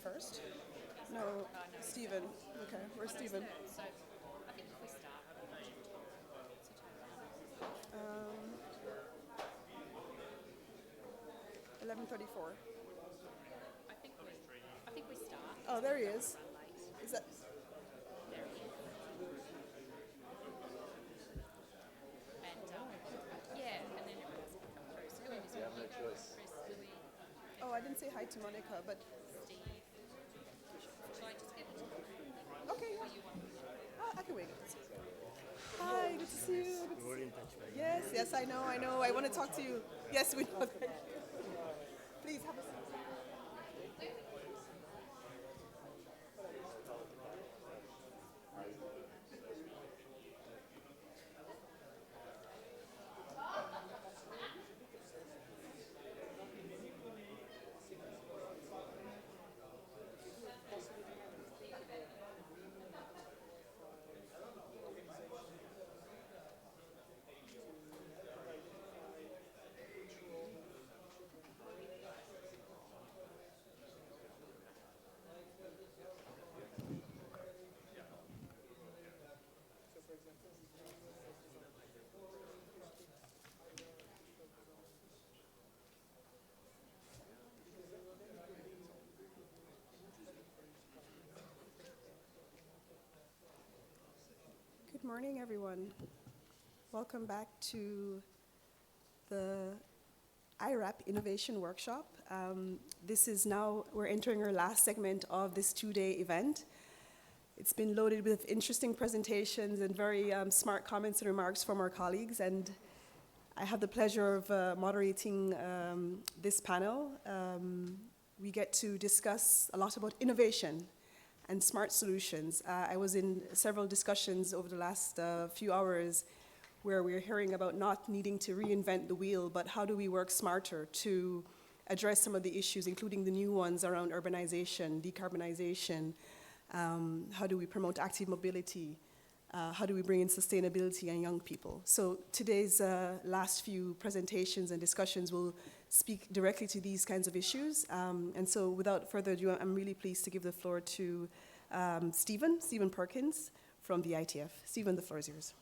first? No, Stephen. Okay, where's Stephen? So I think if we start, Um, 11:34. I think we start. Oh, there he Don't want is. to run late. Is that? There he is. And yeah, and then everyone else can come through. So whoever's you go, Chris, Louis, Oh, I didn't say hi to Monica, but Steve. Shall I just give it to them? okay. Or you want? I can wait. Hi, good to see you. Good to see you. Yes, yes, I know. I want to talk to you. Yes, we know that. Please have a seat. Good morning, everyone. Welcome back to the iRAP Innovation Workshop. This is now, we're entering our last segment of this two-day event. It's been loaded with interesting presentations and very smart comments and remarks from our colleagues, and I have the pleasure of moderating this panel. We get to discuss a lot about innovation and smart solutions. I was in several discussions over the last few hours where we're hearing about not needing to reinvent the wheel, but how do we work smarter to address some of the issues, including the new ones around urbanization, decarbonization, how do we promote active mobility, how do we bring in sustainability and young people. So today's last few presentations and discussions will speak directly to these kinds of issues. And so without further ado, I'm really pleased to give the floor to Stephen Perkins from the ITF. Stephen, the floor is yours.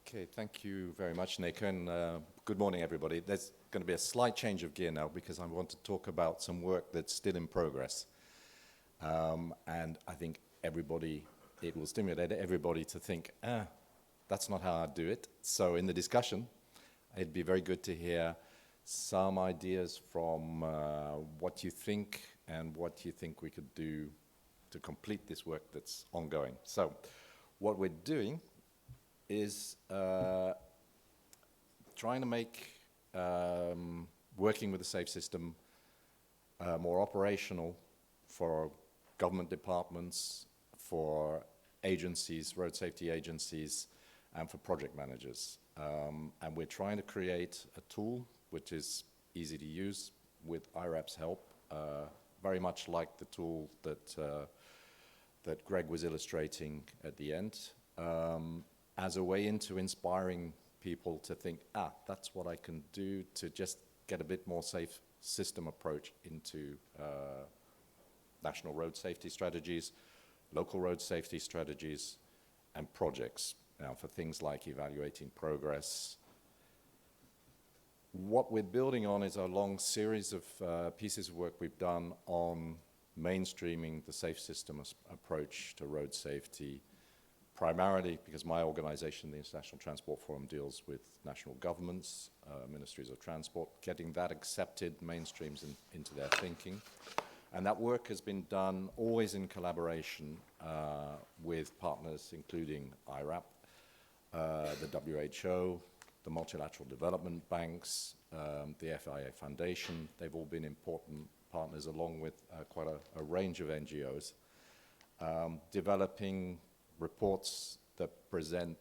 Okay, thank you very much, Nick, and good morning, everybody. There's going to be a slight change of gear now because I want to talk about some work that's still in progress. And I think it will stimulate everybody to think, that's not how I do it. So in the discussion, it'd be very good to hear some ideas from what you think and what you think we could do to complete this work that's ongoing. So what we're doing is trying to make working with the SAFE system more operational for government departments, for agencies, road safety agencies, and for project managers. And we're trying to create a tool which is easy to use with iRAP's help, very much like the tool that Greg was illustrating at the end. As a way into inspiring people to think, that's what I can do to just get a bit more safe system approach into national road safety strategies, local road safety strategies, and projects. Now, for things like evaluating progress. What we're building on is a long series of pieces of work we've done on mainstreaming the safe system approach to road safety, primarily because my organization, the International Transport Forum, deals with national governments, ministries of transport, getting that accepted mainstreams into their thinking. And that work has been done always in collaboration with partners including iRAP, the WHO, the multilateral development banks, the FIA Foundation. They've all been important partners along with quite a range of NGOs, developing reports that present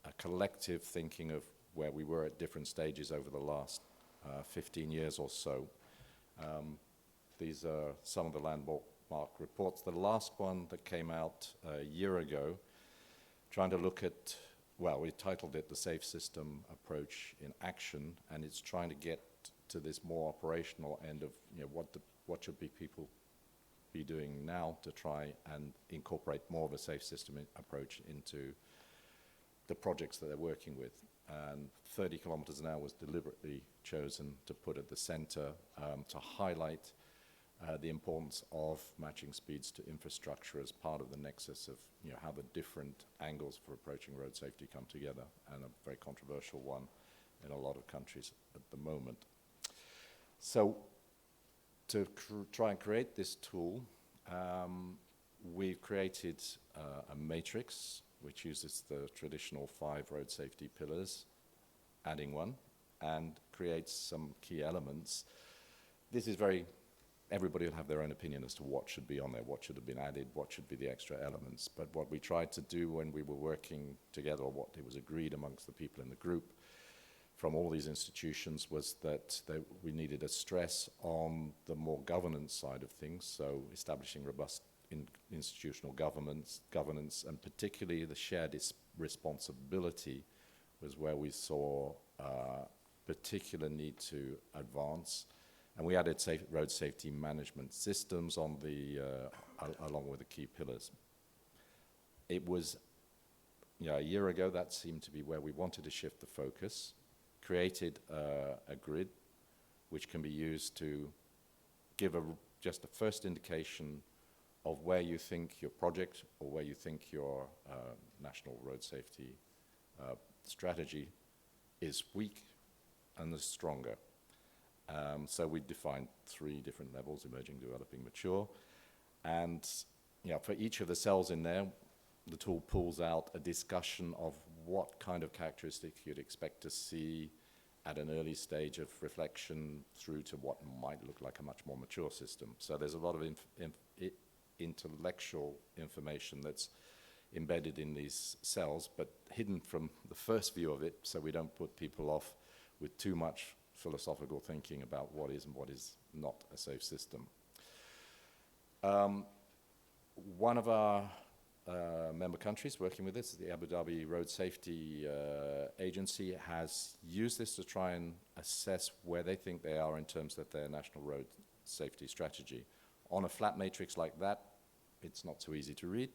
a collective thinking of where we were at different stages over the last 15 years or so. These are some of the landmark reports. The last one that came out a year ago, trying to look at, well, we titled it the Safe System Approach in Action, and it's trying to get to this more operational end of, you know, what should people be doing now to try and incorporate more of a safe system approach into the projects that they're working with. And 30 kilometers an hour was deliberately chosen to put at the center to highlight the importance of matching speeds to infrastructure as part of the nexus of, you know, how the different angles for approaching road safety come together, and a very controversial one in a lot of countries at the moment. So to try and create this tool, we've created a matrix which uses the traditional 5 road safety pillars, adding one, and creates some key elements. This is everybody will have their own opinion as to what should be on there, what should have been added, what should be the extra elements. But what we tried to do when we were working together, or what it was agreed amongst the people in the group from all these institutions, was that we needed a stress on the more governance side of things, so establishing robust institutional governance, and particularly the shared responsibility was where we saw particular need to advance. And we added road safety management systems on along with the key pillars. It was, a year ago, that seemed to be where we wanted to shift the focus, created a grid which can be used to give just a first indication of where you think your project or where you think your national road safety strategy is weak and is stronger. So we defined 3 different levels: emerging, developing, mature. And for each of the cells in there, the tool pulls out a discussion of what kind of characteristics you'd expect to see at an early stage of reflection through to what might look like a much more mature system. So there's a lot of intellectual information that's embedded in these cells, but hidden from the first view of it, so we don't put people off with too much philosophical thinking about what is and what is not a safe system. One of our member countries working with this, the Abu Dhabi Road Safety Agency, has used this to try and assess where they think they are in terms of their national road safety strategy. On a flat matrix like that, it's not so easy to read,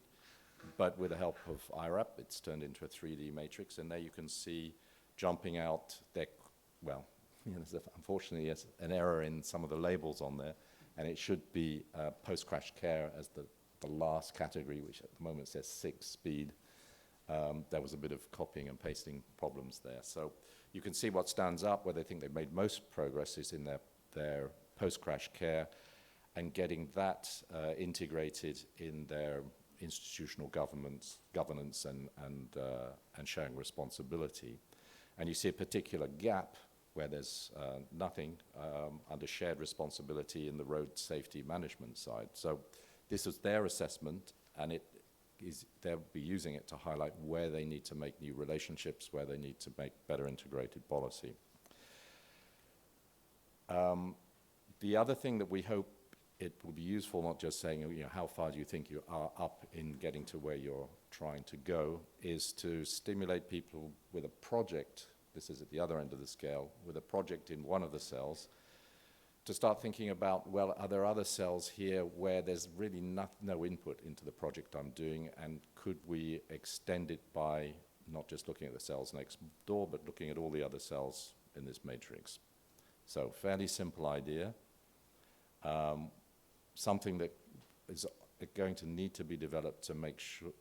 but with the help of iRAP, it's turned into a 3D matrix, and there you can see jumping out there's unfortunately an error in some of the labels on there, and it should be post-crash care as the last category, which at the moment says 6 speed. There was a bit of copying and pasting problems there. So you can see what stands up, where they think they've made most progress is in their post-crash care, and getting that integrated in their institutional governance and sharing responsibility. And you see a particular gap where there's nothing under shared responsibility in the road safety management side. So this was their assessment, and they'll be using it to highlight where they need to make new relationships, where they need to make better integrated policy. The other thing that we hope it will be useful, not just saying, how far do you think you are up in getting to where you're trying to go, is to stimulate people with a project. This is at the other end of the scale, with a project in one of the cells, to start thinking about, well, are there other cells here where there's really no input into the project I'm doing, and could we extend it by not just looking at the cells next door, but looking at all the other cells in this matrix? So fairly simple idea, something that is going to need to be developed to make sure,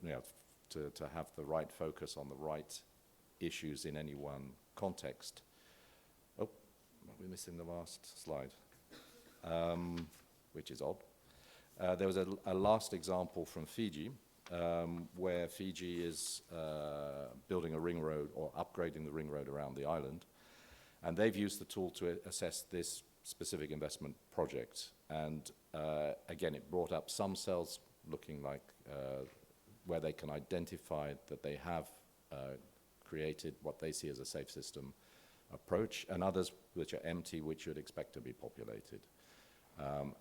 to have the right focus on the right issues in any one context. Oh, we're missing the last slide, which is odd. There was a last example from Fiji, where Fiji is building a ring road or upgrading the ring road around the island. And they've used the tool to assess this specific investment project. And again, it brought up some cells looking like where they can identify that they have created what they see as a safe system approach, and others which are empty, which you'd expect to be populated.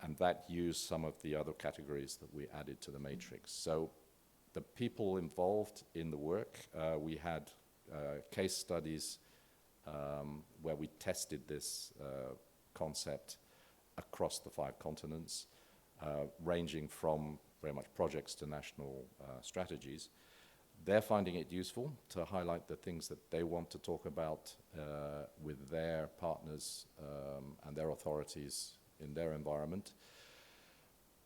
And that used some of the other categories that we added to the matrix. So the people involved in the work, we had case studies where we tested this concept across the 5 continents, ranging from very much projects to national strategies. They're finding it useful to highlight the things that they want to talk about with their partners and their authorities in their environment.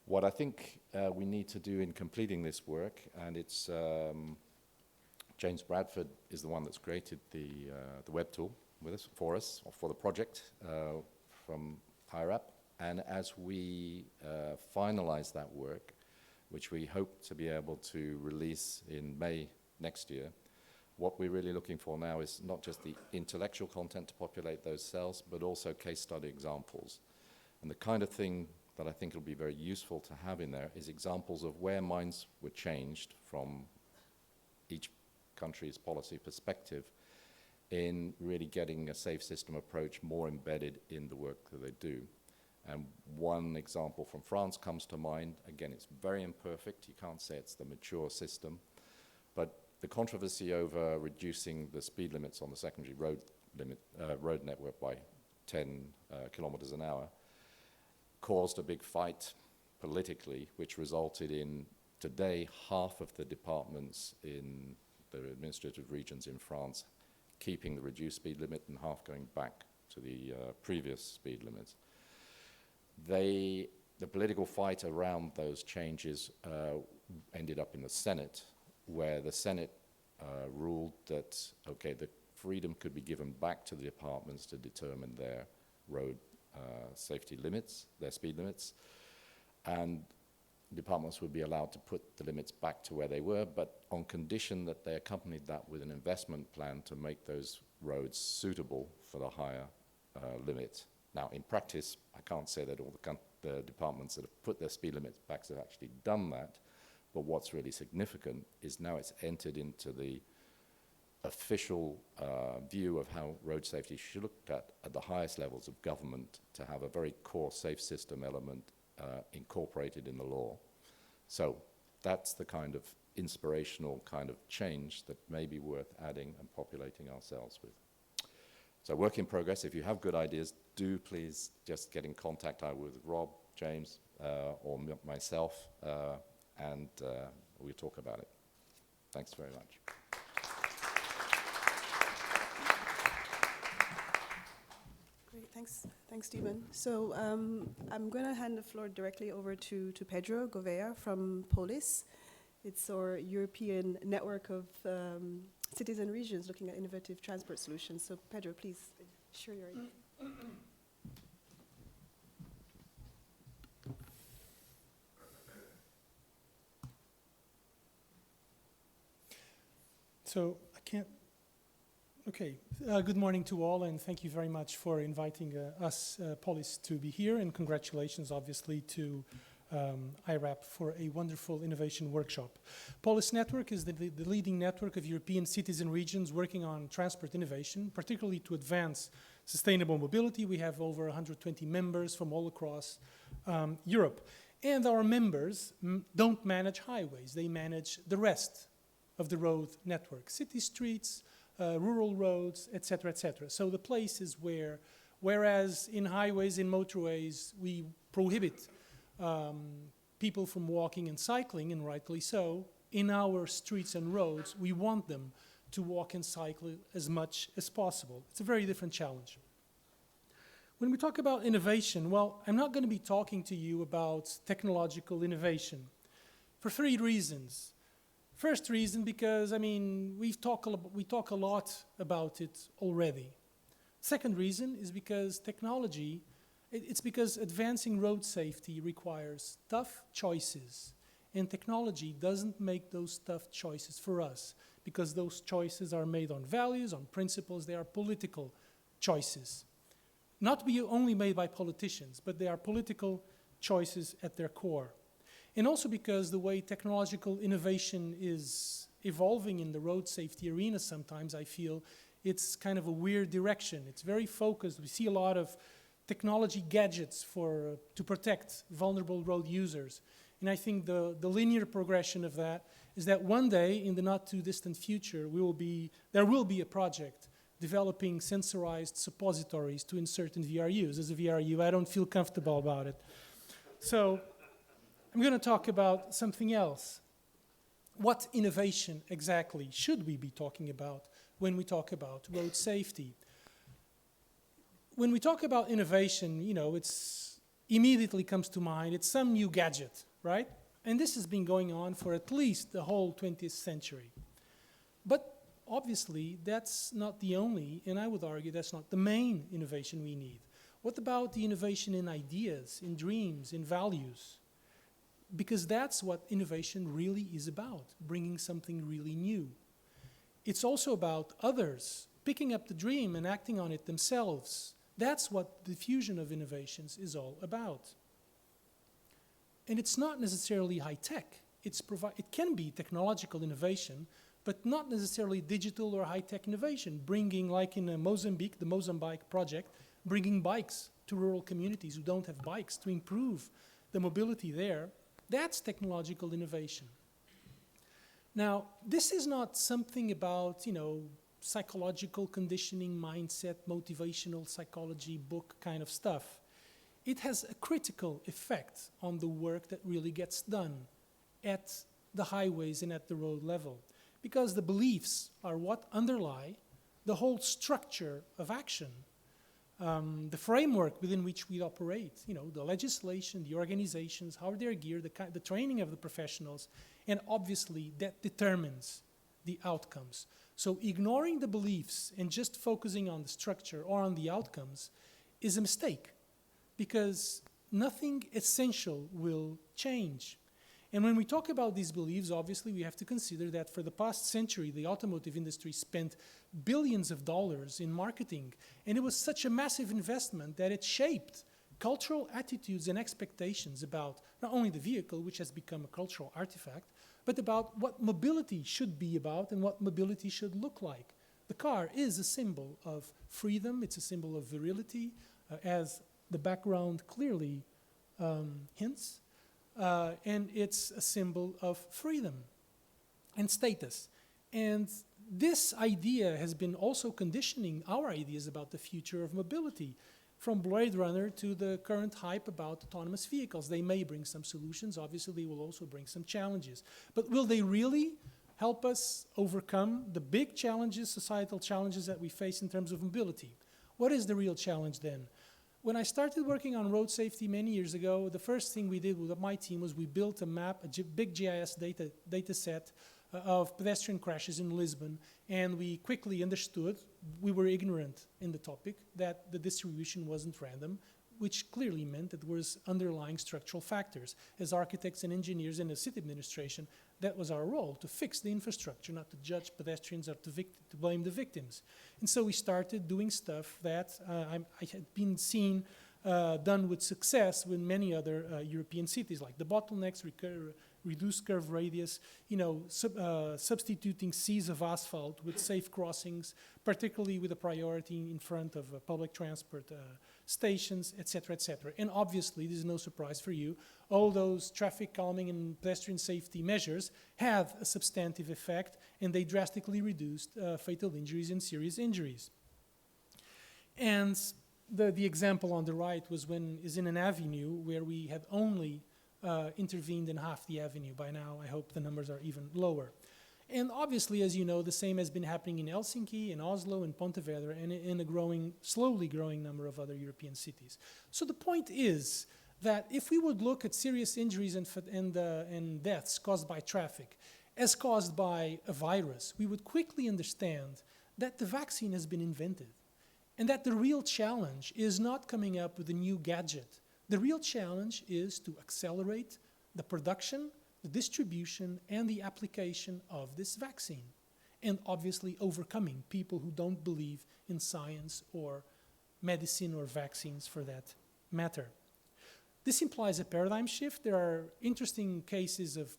What I think we need to do in completing this work, and it's James Bradford is the one that's created the web tool with us, for the project from iRAP. And as we finalize that work, which we hope to be able to release in May next year, what we're really looking for now is not just the intellectual content to populate those cells, but also case study examples. And the kind of thing that I think will be very useful to have in there is examples of where minds were changed from each country's policy perspective in really getting a safe system approach more embedded in the work that they do. And one example from France comes to mind. Again, it's very imperfect. You can't say it's the mature system. But the controversy over reducing the speed limits on the secondary road network by 10 kilometers an hour caused a big fight politically, which resulted in today half of the departments in the administrative regions in France keeping the reduced speed limit and half going back to the previous speed limits. The political fight around those changes ended up in the Senate, where the Senate ruled that, okay, the freedom could be given back to the departments to determine their road safety limits, their speed limits, and departments would be allowed to put the limits back to where they were, but on condition that they accompanied that with an investment plan to make those roads suitable for the higher limit. Now, in practice, I can't say that all the departments that have put their speed limits back have actually done that, but what's really significant is now it's entered into the official view of how road safety should look at the highest levels of government, to have a very core safe system element incorporated in the law. So that's the kind of inspirational kind of change that may be worth adding and populating ourselves with. So work in progress. If you have good ideas, do please just get in contact either with Rob, James, or myself, and we'll talk about it. Thanks very much. Great, thanks, Stephen. So I'm going to hand the floor directly over to Pedro Gouveia from Polis. It's our European network of cities and regions looking at innovative transport solutions. So Pedro, please share your idea. So I can't. Okay. Good morning to all, and thank you very much for inviting us, Polis, to be here. And congratulations, obviously, to iRAP for a wonderful innovation workshop. Polis Network is the leading network of European cities and regions working on transport innovation, particularly to advance sustainable mobility. We have over 120 members from all across Europe. And our members don't manage highways. They manage the rest of the road network, city streets, rural roads, etc., etc. So the places where, whereas in highways, in motorways, we prohibit people from walking and cycling, and rightly so, in our streets and roads, we want them to walk and cycle as much as possible. It's a very different challenge. When we talk about innovation, well, I'm not going to be talking to you about technological innovation for 3 reasons. First reason, because, I mean, we talk a lot about it already. Second reason is because technology, it's because advancing road safety requires tough choices, and technology doesn't make those tough choices for us, because those choices are made on values, on principles. They are political choices. Not to be only made by politicians, but they are political choices at their core. And also because the way technological innovation is evolving in the road safety arena sometimes, I feel, it's kind of a weird direction. It's very focused. We see a lot of technology gadgets to protect vulnerable road users. And I think the linear progression of that is that one day, in the not too distant future, there will be a project developing sensorized suppositories to insert in VRUs. As a VRU, I don't feel comfortable about it. So I'm going to talk about something else. What innovation exactly should we be talking about when we talk about road safety? When we talk about innovation, you know, it's immediately comes to mind, it's some new gadget, right? And this has been going on for at least the whole 20th century. But obviously, that's not the only, and I would argue that's not the main innovation we need. What about the innovation in ideas, in dreams, in values? Because that's what innovation really is about, bringing something really new. It's also about others picking up the dream and acting on it themselves. That's what the fusion of innovations is all about. And it's not necessarily high-tech. It can be technological innovation, but not necessarily digital or high-tech innovation, bringing, like in Mozambique, the Mozambique project, bringing bikes to rural communities who don't have bikes to improve the mobility there. That's technological innovation. Now, this is not something about, you know, psychological conditioning, mindset, motivational psychology book kind of stuff. It has a critical effect on the work that really gets done at the highways and at the road level, because the beliefs are what underlie the whole structure of action, the framework within which we operate, you know, the legislation, the organizations, how they're geared, the training of the professionals, and obviously that determines the outcomes. So ignoring the beliefs and just focusing on the structure or on the outcomes is a mistake, because nothing essential will change. And when we talk about these beliefs, obviously we have to consider that for the past century, the automotive industry spent billions of dollars in marketing. And it was such a massive investment that it shaped cultural attitudes and expectations about not only the vehicle, which has become a cultural artifact, but about what mobility should be about and what mobility should look like. The car is a symbol of freedom. It's a symbol of virility, as the background clearly hints. And it's a symbol of freedom and status. And this idea has been also conditioning our ideas about the future of mobility, from Blade Runner to the current hype about autonomous vehicles. They may bring some solutions. Obviously, they will also bring some challenges. But will they really help us overcome the big challenges, societal challenges that we face in terms of mobility? What is the real challenge then? When I started working on road safety many years ago, the first thing we did with my team was we built a map, a big GIS data set of pedestrian crashes in Lisbon, and we quickly understood, we were ignorant in the topic, that the distribution wasn't random, which clearly meant that there was underlying structural factors. As architects and engineers in the city administration, that was our role, to fix the infrastructure, not to judge pedestrians or to blame the victims. And so we started doing stuff that I had been seen done with success with many other European cities, like the bottlenecks, reduced curve radius, you know, substituting seas of asphalt with safe crossings, particularly with a priority in front of public transport stations, et cetera, et cetera. And obviously, this is no surprise for you, all those traffic calming and pedestrian safety measures have a substantive effect, and they drastically reduced fatal injuries and serious injuries. And the example on the right is in an avenue where we had only intervened in half the avenue. By now, I hope the numbers are even lower. And obviously, as you know, the same has been happening in Helsinki, in Oslo, in Pontevedra, and in a slowly growing number of other European cities. So the point is that if we would look at serious injuries and deaths caused by traffic as caused by a virus, we would quickly understand that the vaccine has been invented, and that the real challenge is not coming up with a new gadget. The real challenge is to accelerate the production, the distribution, and the application of this vaccine. And obviously overcoming people who don't believe in science or medicine or vaccines for that matter. This implies a paradigm shift. There are interesting cases of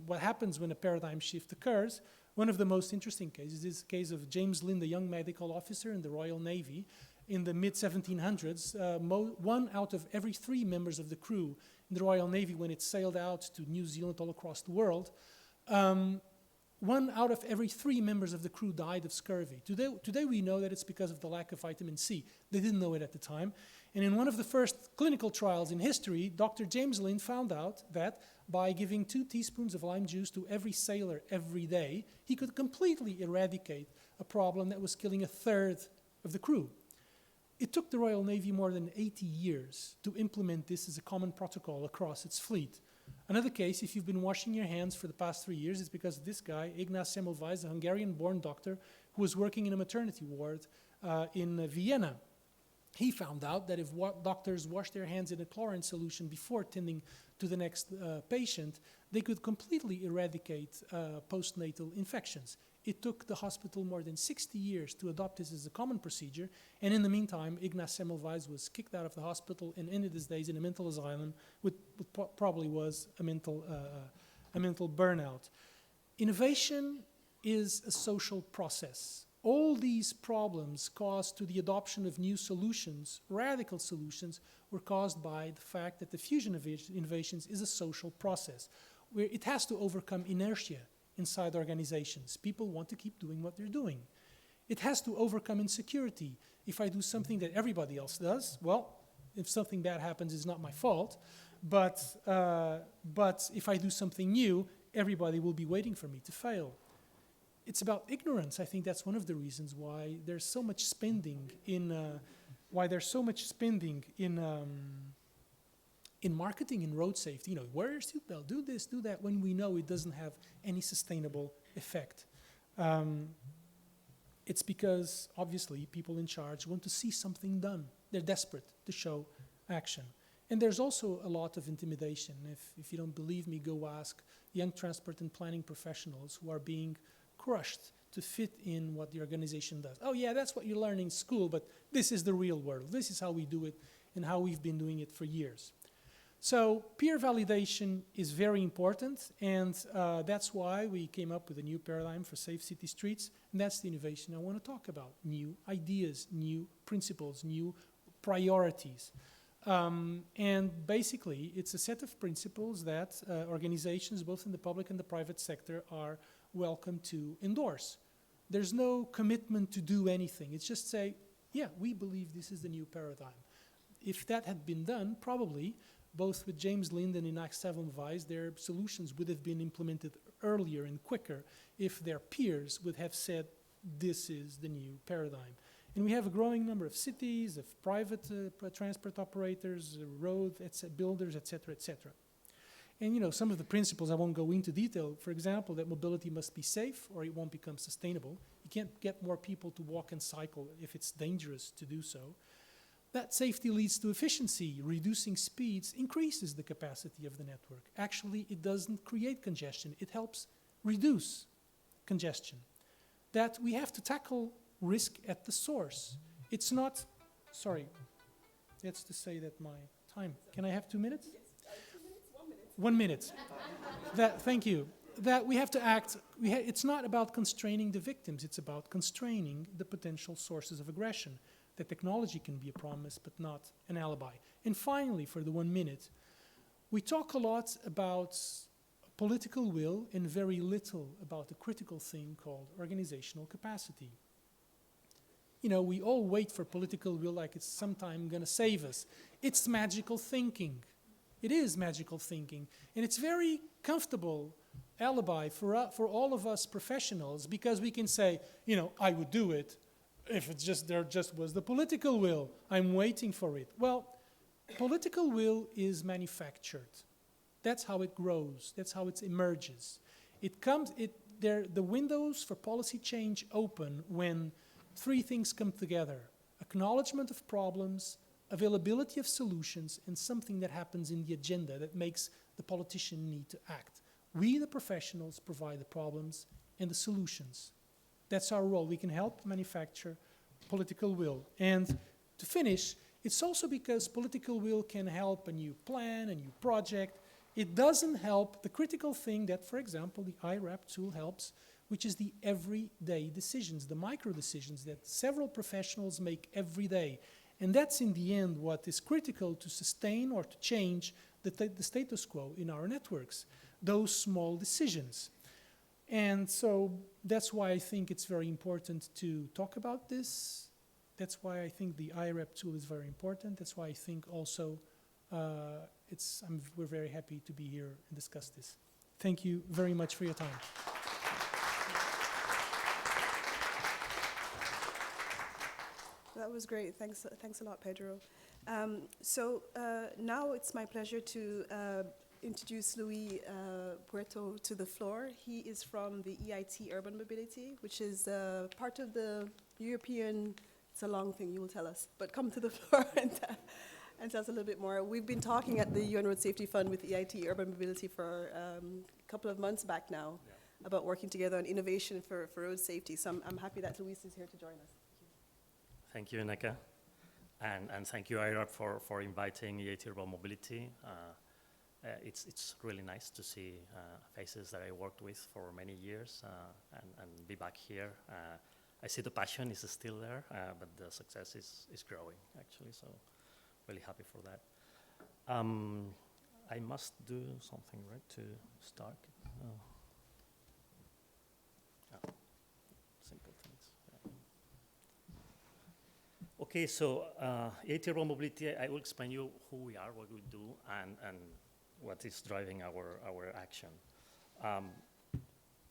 what happens when a paradigm shift occurs. One of the most interesting cases is the case of James Lind, a young medical officer in the Royal Navy. In the mid-1700s, 1 out of every 3 members of the crew in the Royal Navy, when it sailed out to New Zealand all across the world, 1 out of every 3 members of the crew died of scurvy. Today we know that it's because of the lack of vitamin C. They didn't know it at the time. And in one of the first clinical trials in history, Dr. James Lind found out that by giving 2 teaspoons of lime juice to every sailor every day, he could completely eradicate a problem that was killing 1/3 of the crew. It took the Royal Navy more than 80 years to implement this as a common protocol across its fleet. Another case, if you've been washing your hands for the past 3 years, is because of this guy, Ignaz Semmelweis, a Hungarian-born doctor who was working in a maternity ward in Vienna. He found out that if doctors washed their hands in a chlorine solution before tending to the next patient, they could completely eradicate postnatal infections. It took the hospital more than 60 years to adopt this as a common procedure, and in the meantime, Ignaz Semmelweis was kicked out of the hospital and ended his days in a mental asylum with probably was a mental burnout. Innovation is a social process. All these problems caused to the adoption of new solutions, radical solutions, were caused by the fact that the fusion of innovations is a social process, where it has to overcome inertia inside organizations. People want to keep doing what they're doing. It has to overcome insecurity. If I do something that everybody else does, well, if something bad happens, it's not my fault. But if I do something new, everybody will be waiting for me to fail. It's about ignorance. I think that's one of the reasons why there's so much spending in marketing and road safety. You know, wear your seatbelt, do this, do that, when we know it doesn't have any sustainable effect. It's because, obviously, people in charge want to see something done. They're desperate to show action. And there's also a lot of intimidation. If you don't believe me, go ask young transport and planning professionals who are being crushed to fit in what the organization does. Oh yeah, that's what you learn in school, but this is the real world. This is how we do it and how we've been doing it for years. So peer validation is very important, and that's why we came up with a new paradigm for safe city streets, and that's the innovation I want to talk about. New ideas, new principles, new priorities. And basically, it's a set of principles that organizations, both in the public and the private sector, are welcome to endorse. There's no commitment to do anything. It's just say, yeah, we believe this is the new paradigm. If that had been done, probably, both with James Lind and Ignaz Semmelweis, their solutions would have been implemented earlier and quicker if their peers would have said, this is the new paradigm. And we have a growing number of cities, of private transport operators, road builders, et cetera, et cetera. And you know, some of the principles I won't go into detail. For example, that mobility must be safe or it won't become sustainable. You can't get more people to walk and cycle if it's dangerous to do so. That safety leads to efficiency. Reducing speeds increases the capacity of the network. Actually, it doesn't create congestion. It helps reduce congestion. That we have to tackle risk at the source. It's not, sorry, that's to say that my time, can I have 2 minutes? Yes, 2 minutes, 1 minute. 1 minute. Thank you. That we have to act, it's not about constraining the victims, it's about constraining the potential sources of aggression. That technology can be a promise, but not an alibi. And finally, for the 1 minute, we talk a lot about political will and very little about the critical thing called organizational capacity. You know, we all wait for political will like it's sometime going to save us. It's magical thinking. It is magical thinking. And it's very comfortable alibi for all of us professionals, because we can say, you know, I would do it if it's just there just was the political will. I'm waiting for it. Well, political will is manufactured. That's how it grows. That's how it emerges. The windows for policy change open when 3 things come together: acknowledgement of problems, availability of solutions, and something that happens in the agenda that makes the politician need to act. We, the professionals, provide the problems and the solutions. That's our role. We can help manufacture political will. And to finish, it's also because political will can help a new plan, a new project. It doesn't help the critical thing that, for example, the iRAP tool helps, which is the everyday decisions, the micro decisions that several professionals make every day. And that's in the end what is critical to sustain or to change the status quo in our networks, those small decisions. And so that's why I think it's very important to talk about this. That's why I think the iRAP tool is very important. That's why I think also we're very happy to be here and discuss this. Thank you very much for your time. That was great. Thanks a lot, Pedro. Now it's my pleasure to introduce Luis Puerto to the floor. He is from the EIT Urban Mobility, which is part of the European, it's a long thing, you will tell us, but come to the floor and tell us a little bit more. We've been talking at the UN Road Safety Fund with EIT Urban Mobility for a couple of months back now about working together on innovation for road safety. So I'm happy that Luis is here to join us. Thank you, Neka. And thank you, iRAP, for inviting EIT Urban Mobility. It's really nice to see faces that I worked with for many years and be back here. I see the passion is still there, but the success is growing, actually, so really happy for that. I must do something, right, to start? Simple things. Yeah. Okay, so EIT Urban Mobility, I will explain you who we are, what we do, and what is driving our action.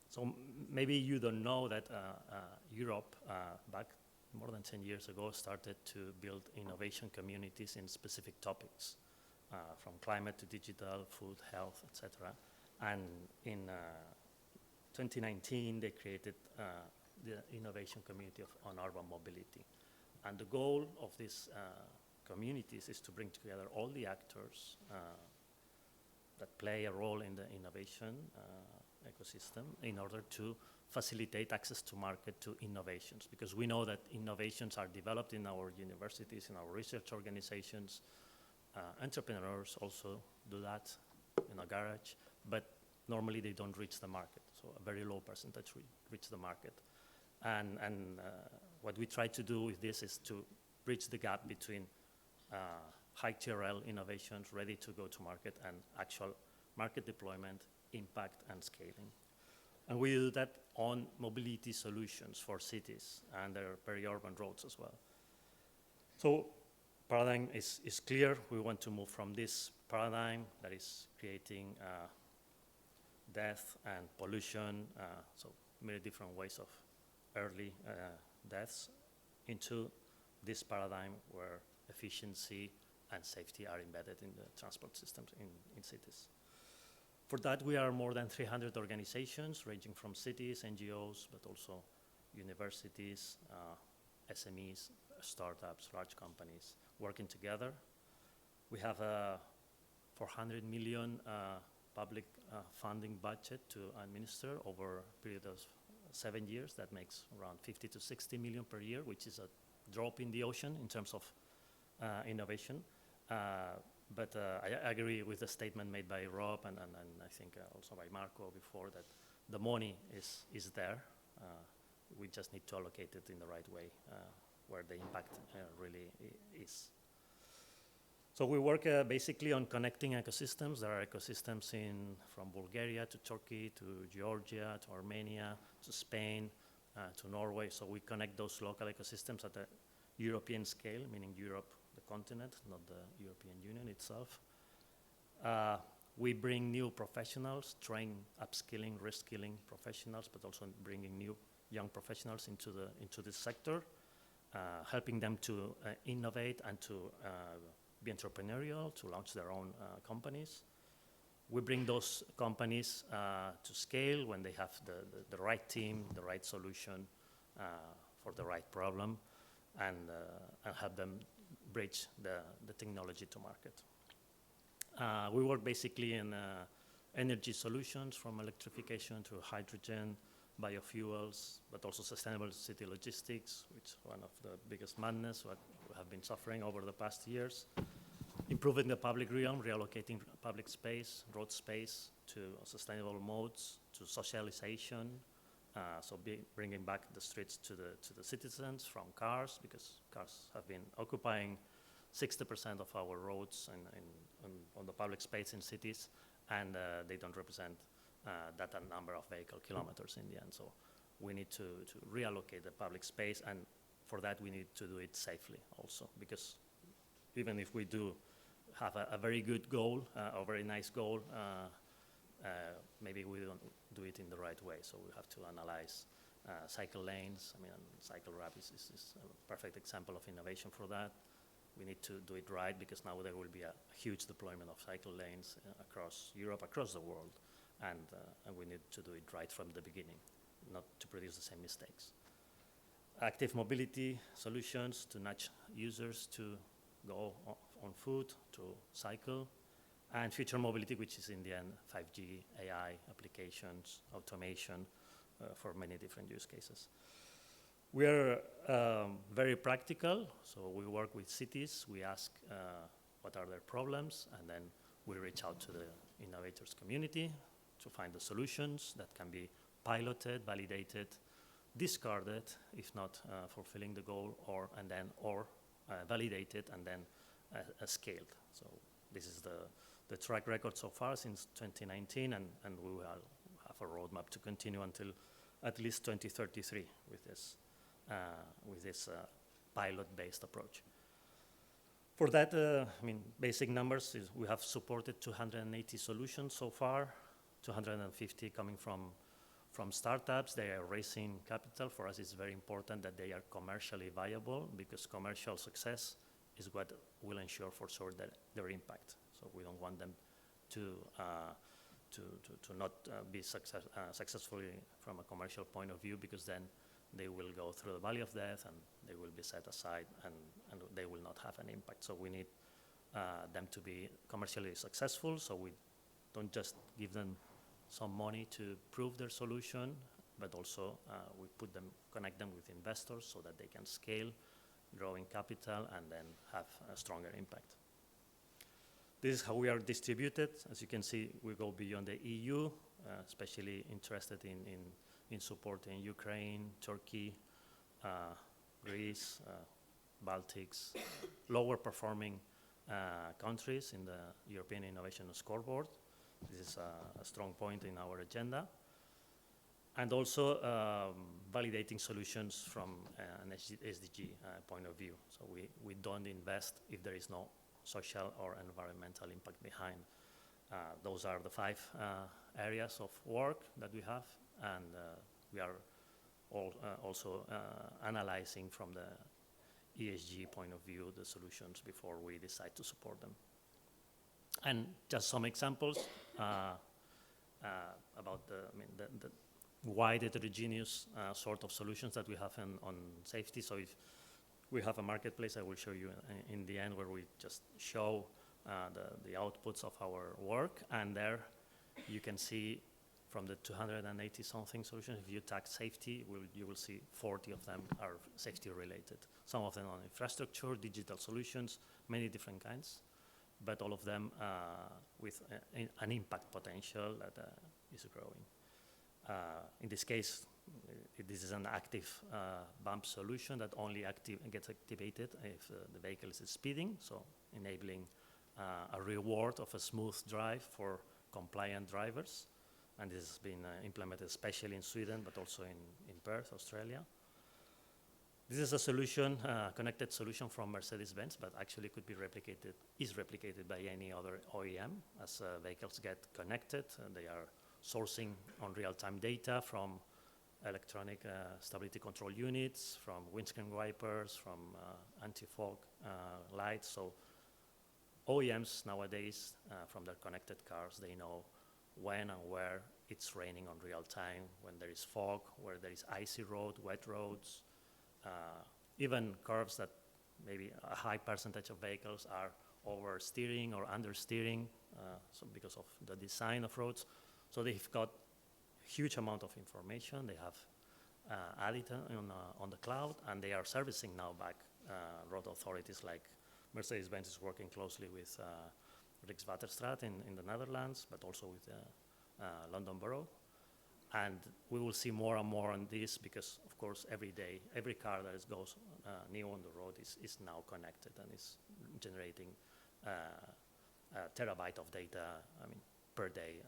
So maybe you don't know that Europe, back more than 10 years ago, started to build innovation communities in specific topics, from climate to digital, food, health, etc. And in 2019, they created the innovation community on urban mobility. And the goal of these communities is to bring together all the actors that play a role in the innovation ecosystem in order to facilitate access to market to innovations, because we know that innovations are developed in our universities, in our research organizations. Entrepreneurs also do that in a garage, but normally they don't reach the market, so a very low percentage reach the market. And what we try to do with this is to bridge the gap between high TRL innovations ready to go to market and actual market deployment, impact, and scaling. And we do that on mobility solutions for cities and their peri-urban roads as well. So paradigm is clear. We want to move from this paradigm that is creating death and pollution, so many different ways of early deaths, into this paradigm where efficiency and safety are embedded in the transport systems in cities. For that, we are more than 300 organizations, ranging from cities, NGOs, but also universities, SMEs, startups, large companies, working together. We have a 400 million public funding budget to administer over a period of 7 years. That makes around 50 to 60 million per year, which is a drop in the ocean in terms of innovation. But I agree with the statement made by Rob and I think also by Marco before, that the money is there. We just need to allocate it in the right way where the impact really is. So we work basically on connecting ecosystems. There are ecosystems from Bulgaria to Turkey to Georgia to Armenia to Spain to Norway. So we connect those local ecosystems at a European scale, meaning Europe, the continent, not the European Union itself. We bring new professionals, train upskilling, reskilling professionals, but also bringing new young professionals into this sector, helping them to innovate and to be entrepreneurial, to launch their own companies. We bring those companies to scale when they have the right team, the right solution for the right problem, and help them bridge the technology to market. We work basically in energy solutions, from electrification to hydrogen, biofuels, but also sustainable city logistics, which is one of the biggest madness what we have been suffering over the past years. Improving the public realm, reallocating public space, road space to sustainable modes, to socialization, Bringing back the streets to the citizens from cars, because cars have been occupying 60% of our roads on the public space in cities, and they don't represent that number of vehicle kilometers in the end. So we need to reallocate the public space, and for that we need to do it safely also, because even if we do have a very good goal, a very nice goal, maybe we don't do it in the right way. So we have to analyze cycle lanes. I mean, iRAP is a perfect example of innovation for that. We need to do it right, because now there will be a huge deployment of cycle lanes across Europe, across the world, and we need to do it right from the beginning, not to produce the same mistakes. Active mobility solutions to nudge users to go on foot, to cycle, and future mobility, which is in the end 5G, AI applications, automation for many different use cases. We are very practical, so we work with cities. We ask what are their problems, and then we reach out to the innovators community to find the solutions that can be piloted, validated, discarded if not fulfilling the goal, or validated and then scaled. So this is the track record so far since 2019, and we will have a roadmap to continue until at least 2033 with this pilot-based approach. For that, I mean, basic numbers is we have supported 280 solutions so far, 250 coming from startups. They are raising capital. For us, it's very important that they are commercially viable, because commercial success is what will ensure for sure that their impact. So we don't want them to not be successfully from a commercial point of view, because then they will go through the valley of death and they will be set aside and they will not have an impact. So we need them to be commercially successful. So we don't just give them some money to prove their solution, but also we connect them with investors so that they can scale, growing capital, and then have a stronger impact. This is how we are distributed. As you can see, we go beyond the EU, especially interested in supporting Ukraine, Turkey, Greece, Baltics, lower performing countries in the European Innovation Scoreboard. This is a strong point in our agenda. And also validating solutions from an SDG point of view. So we don't invest if there is no social or environmental impact behind. Those are the 5 areas of work that we have, and we are also analyzing from the ESG point of view the solutions before we decide to support them. And just some examples about the wide heterogeneous sort of solutions that we have on safety. So if we have a marketplace, I will show you in the end, where we just show the outputs of our work, and there you can see from the 280 something solutions, if you tag safety, you will see 40 of them are safety related. Some of them on infrastructure, digital solutions, many different kinds, but all of them with an impact potential that is growing. In this case, this is an active bump solution that only gets activated if the vehicle is speeding, so enabling a reward of a smooth drive for compliant drivers. And this has been implemented especially in Sweden, but also in Perth, Australia. This is a solution, connected solution from Mercedes-Benz, but actually could be is replicated by any other OEM. As vehicles get connected, they are sourcing on real-time data from electronic stability control units, from windscreen wipers, from anti-fog lights. So OEMs nowadays, from their connected cars, they know when and where it's raining on real time, when there is fog, where there is icy road, wet roads, even curves that maybe a high percentage of vehicles are oversteering or understeering, so because of the design of roads. So they've got a huge amount of information. They have added on the cloud, and they are servicing now back road authorities like Mercedes-Benz is working closely with Rijkswaterstaat in the Netherlands, but also with London Borough. And we will see more and more on this because, of course, every day, every car that goes new on the road is now connected and is generating a terabyte of data, per day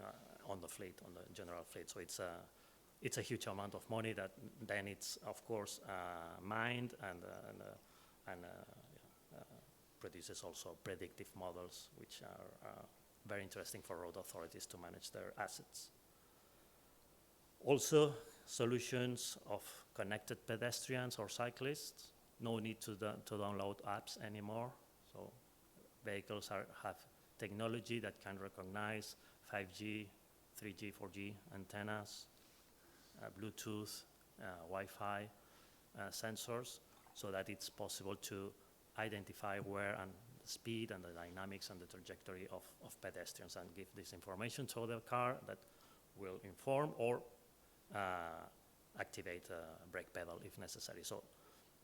on the fleet, on the general fleet. So it's a huge amount of money that then it's, of course, mined and produces also predictive models, which are very interesting for road authorities to manage their assets. Also, solutions of connected pedestrians or cyclists. No need to download apps anymore. So vehicles have technology that can recognize 5G, 3G, 4G antennas, Bluetooth, Wi-Fi sensors, so that it's possible to identify where and the speed and the dynamics and the trajectory of pedestrians and give this information to the car that will inform or activate a brake pedal if necessary. So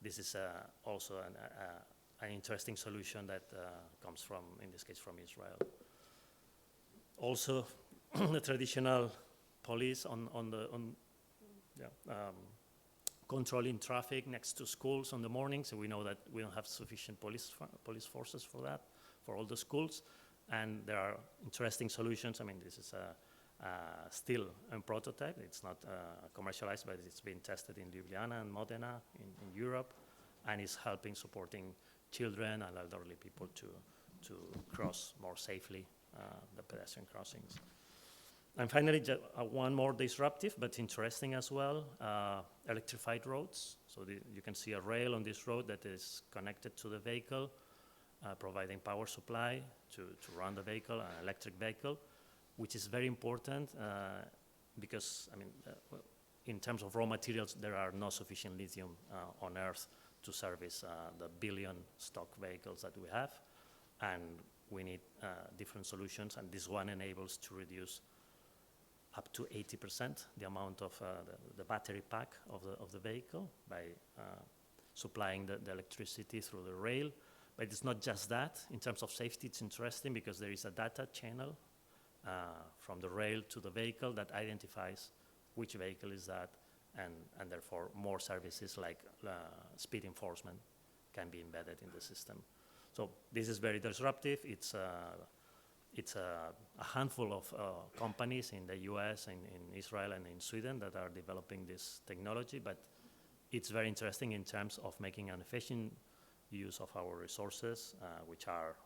this is also an interesting solution that comes from, in this case, from Israel. Also, the traditional police controlling traffic next to schools on the morning. So we know that we don't have sufficient police forces for that, for all the schools. And there are interesting solutions. This is still a prototype. It's not commercialized, but it's been tested in Ljubljana and Modena in Europe, and is supporting children and elderly people to cross more safely the pedestrian crossings. And finally, one more disruptive but interesting as well, electrified roads. So you can see a rail on this road that is connected to the vehicle, providing power supply to run the vehicle, an electric vehicle, which is very important because, in terms of raw materials, there are no sufficient lithium on Earth to service the billion stock vehicles that we have. And we need different solutions, and this one enables to reduce up to 80% the amount of the battery pack of the vehicle by supplying the electricity through the rail. But it's not just that. In terms of safety, it's interesting because there is a data channel from the rail to the vehicle that identifies which vehicle is that, and therefore more services like speed enforcement can be embedded in the system. So this is very disruptive. It's a handful of companies in the US, in Israel, and in Sweden that are developing this technology, but it's very interesting in terms of making an efficient use of our resources, which are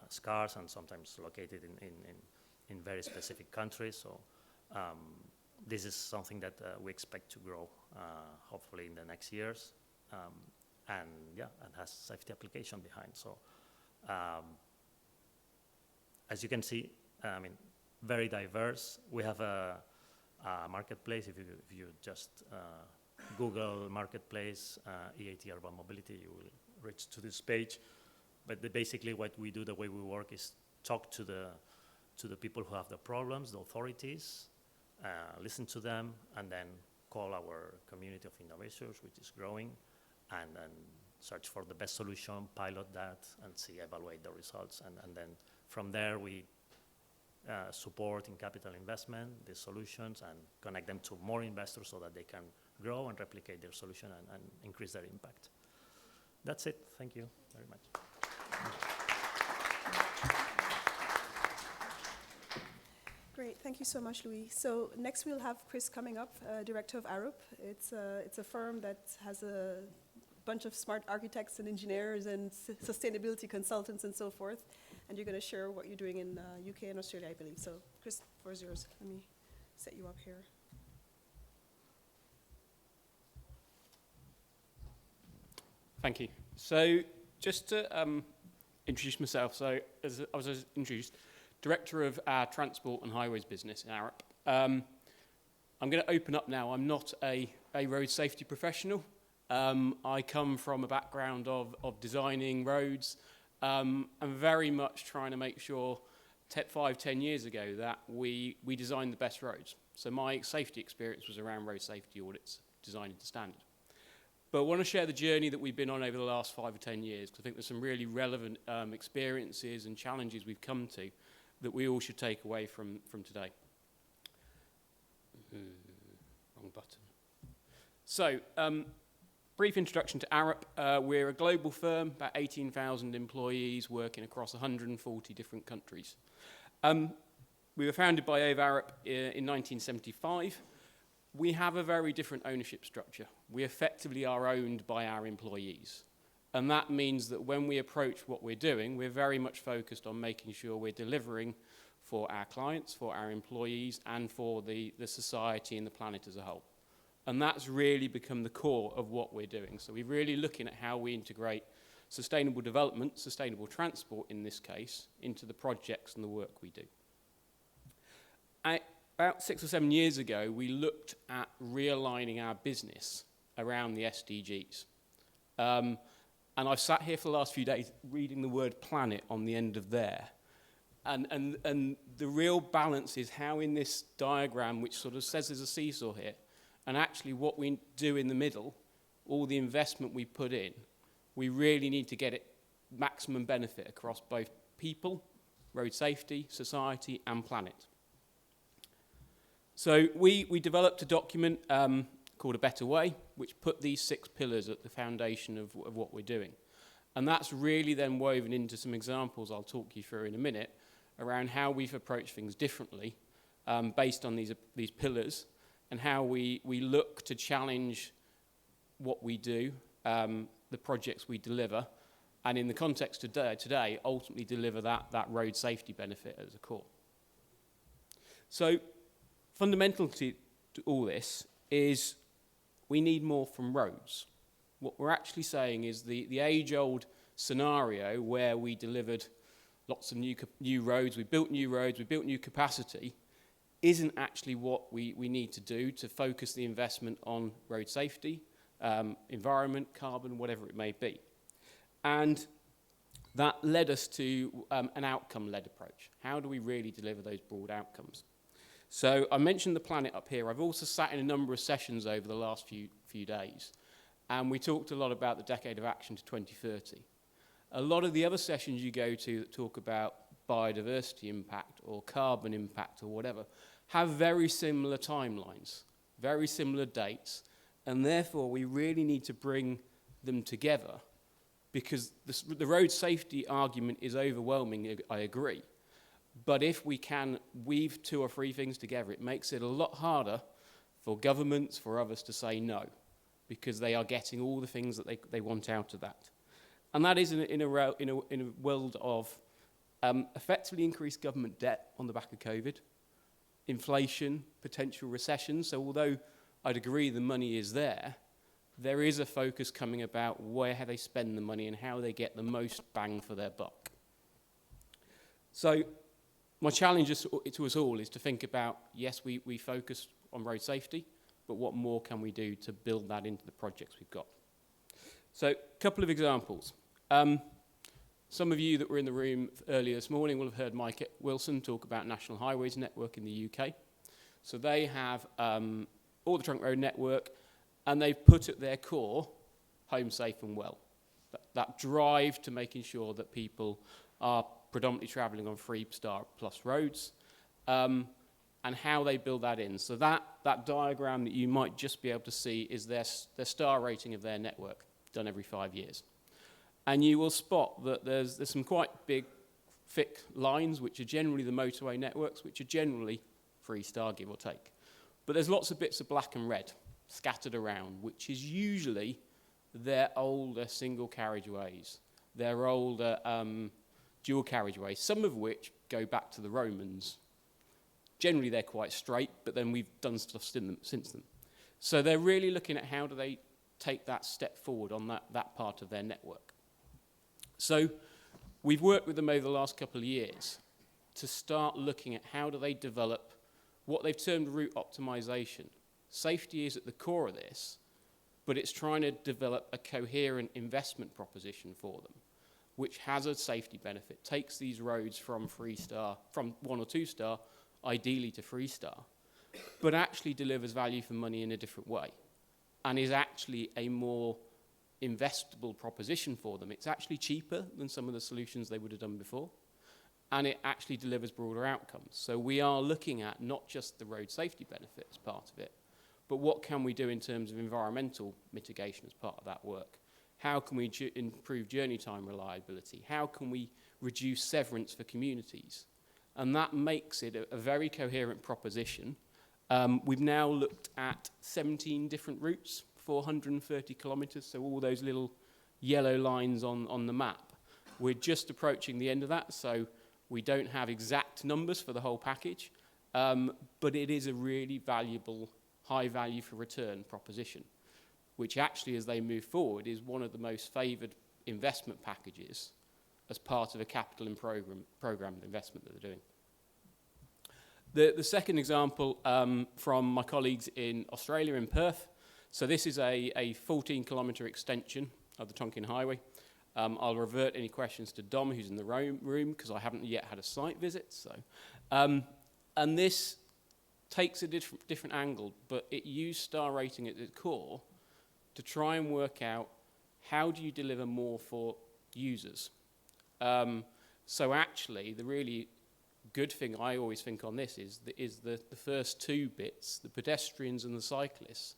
scarce and sometimes located in very specific countries. So this is something that we expect to grow, hopefully in the next years, and has safety application behind. So. As you can see, very diverse. We have a marketplace. If you just Google marketplace, EAT urban mobility, you will reach to this page. But basically what we do, the way we work, is talk to the people who have the problems, the authorities, listen to them, and then call our community of innovators, which is growing, and then search for the best solution, pilot that, and evaluate the results, and then from there, we support in capital investment these solutions and connect them to more investors so that they can grow and replicate their solution and increase their impact. That's it. Thank you very much. Great, thank you so much, Louis. So next we'll have Chris coming up, director of iRAP. It's a firm that has a bunch of smart architects and engineers and sustainability consultants and so forth. And you're going to share what you're doing in UK and Australia, I believe. So, Chris, the floor is yours. Let me set you up here. Thank you. So, just to introduce myself, so as I was introduced, Director of our Transport and Highways business in iRAP. I'm going to open up now. I'm not a road safety professional. I come from a background of designing roads. I'm very much trying to make sure 5-10 years ago that we designed the best roads. So my safety experience was around road safety audits, designing to standard. But I want to share the journey that we've been on over the last 5 or 10 years, because I think there's some really relevant experiences and challenges we've come to that we all should take away from today. wrong button. So, brief introduction to iRAP. We're a global firm, about 18,000 employees working across 140 different countries. We were founded by iRAP in 1975. We have a very different ownership structure. We effectively are owned by our employees. And that means that when we approach what we're doing, we're very much focused on making sure we're delivering for our clients, for our employees, and for the society and the planet as a whole. And that's really become the core of what we're doing. So we're really looking at how we integrate sustainable development, sustainable transport in this case, into the projects and the work we do. About 6 or 7 years ago, we looked at realigning our business around the SDGs. And I've sat here for the last few days reading the word planet on the end of there. And the real balance is how in this diagram, which sort of says there's a seesaw here, and actually what we do in the middle, all the investment we put in, we really need to get it maximum benefit across both people, road safety, society, and planet. So we developed a document called A Better Way, which put these 6 pillars at the foundation of what we're doing. And that's really then woven into some examples I'll talk you through in a minute around how we've approached things differently based on these pillars, and how we look to challenge what we do, the projects we deliver, and in the context of today, ultimately deliver that road safety benefit as a core. So fundamental to all this is we need more from roads. What we're actually saying is the age-old scenario where we delivered lots of new roads, we built new capacity, isn't actually what we need to do to focus the investment on road safety, environment, carbon, whatever it may be. And that led us to an outcome-led approach. How do we really deliver those broad outcomes? So I mentioned the planet up here. I've also sat in a number of sessions over the last few days, and we talked a lot about the Decade of Action to 2030. A lot of the other sessions you go to that talk about biodiversity impact or carbon impact or whatever have very similar timelines, very similar dates, and therefore we really need to bring them together because the road safety argument is overwhelming, I agree. But if we can weave 2 or 3 things together, it makes it a lot harder for governments, for others to say no, because they are getting all the things that they want out of that. And that is in a world of effectively increased government debt on the back of COVID, inflation, potential recession. So although I'd agree the money is there is a focus coming about where they spend the money and how they get the most bang for their buck. So my challenge to us all is to think about, yes, we focus on road safety, but what more can we do to build that into the projects we've got? So a couple of examples. Some of you that were in the room earlier this morning will have heard Mike Wilson talk about National Highways Network in the UK. So they have all the trunk road network, and they've put at their core home safe and well. That drive to making sure that people are predominantly travelling on 3-star plus roads, and how they build that in. So that diagram that you might just be able to see is their star rating of their network, done every 5 years. And you will spot that there's some quite big, thick lines, which are generally the motorway networks, which are generally 3-star, give or take. But there's lots of bits of black and red scattered around, which is usually their older single carriageways, their older dual carriageways, some of which go back to the Romans. Generally, they're quite straight, but then we've done stuff since then. So they're really looking at how do they take that step forward on that part of their network. So we've worked with them over the last couple of years to start looking at how do they develop what they've termed route optimization. Safety is at the core of this, but it's trying to develop a coherent investment proposition for them, which has a safety benefit, takes these roads from 3-star, from 1 or 2-star, ideally to 3-star, but actually delivers value for money in a different way, and is actually a more investable proposition for them. It's actually cheaper than some of the solutions they would have done before, and it actually delivers broader outcomes. So we are looking at not just the road safety benefits part of it, but what can we do in terms of environmental mitigation as part of that work? How can we improve journey time reliability? How can we reduce severance for communities? And that makes it a very coherent proposition. We've now looked at 17 different routes, 430 kilometres, so all those little yellow lines on the map. We're just approaching the end of that, so we don't have exact numbers for the whole package, but it is a really valuable, high value for return proposition, which actually, as they move forward, is one of the most favoured investment packages as part of a capital and program investment that they're doing. The second example from my colleagues in Australia, in Perth. So this is a 14-kilometre extension of the Tonkin Highway. I'll revert any questions to Dom, who's in the room, because I haven't yet had a site visit. So, and this takes a different angle, but it used star rating at its core to try and work out how do you deliver more for users. So actually, the really good thing I always think on this is the first two bits, the pedestrians and the cyclists,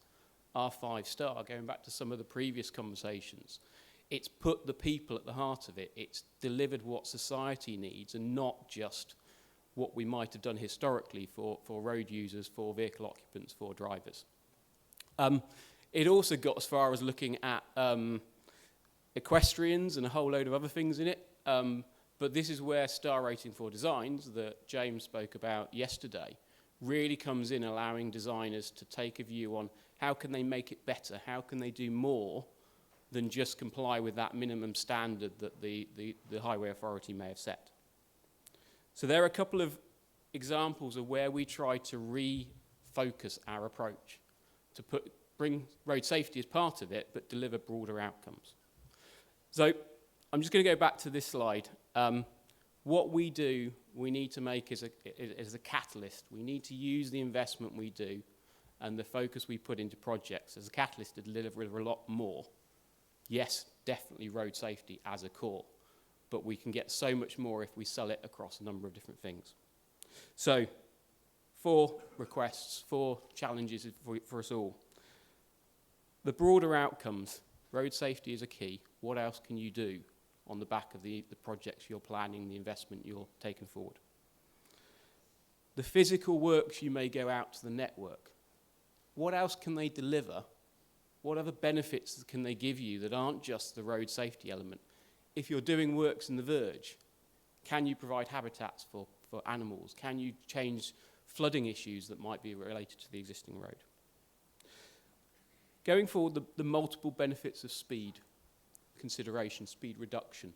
are 5-star, going back to some of the previous conversations. It's put the people at the heart of it. It's delivered what society needs and not just what we might have done historically for road users, for vehicle occupants, for drivers. It also got as far as looking at equestrians and a whole load of other things in it. But this is where star rating for designs that James spoke about yesterday really comes in, allowing designers to take a view on how can they make it better, how can they do more than just comply with that minimum standard that the Highway Authority may have set. So there are a couple of examples of where we try to refocus our approach, to bring road safety as part of it, but deliver broader outcomes. So I'm just going to go back to this slide. What we do, we need to make as a catalyst. We need to use the investment we do and the focus we put into projects as a catalyst to deliver a lot more. Yes, definitely road safety as a core, but we can get so much more if we sell it across a number of different things. So, 4 requests, 4 challenges for us all. The broader outcomes, road safety is a key. What else can you do on the back of the projects you're planning, the investment you're taking forward? The physical works you may go out to the network. What else can they deliver? What other benefits can they give you that aren't just the road safety element? If you're doing works in the verge, can you provide habitats for animals? Can you change flooding issues that might be related to the existing road? Going forward, the multiple benefits of speed consideration, speed reduction.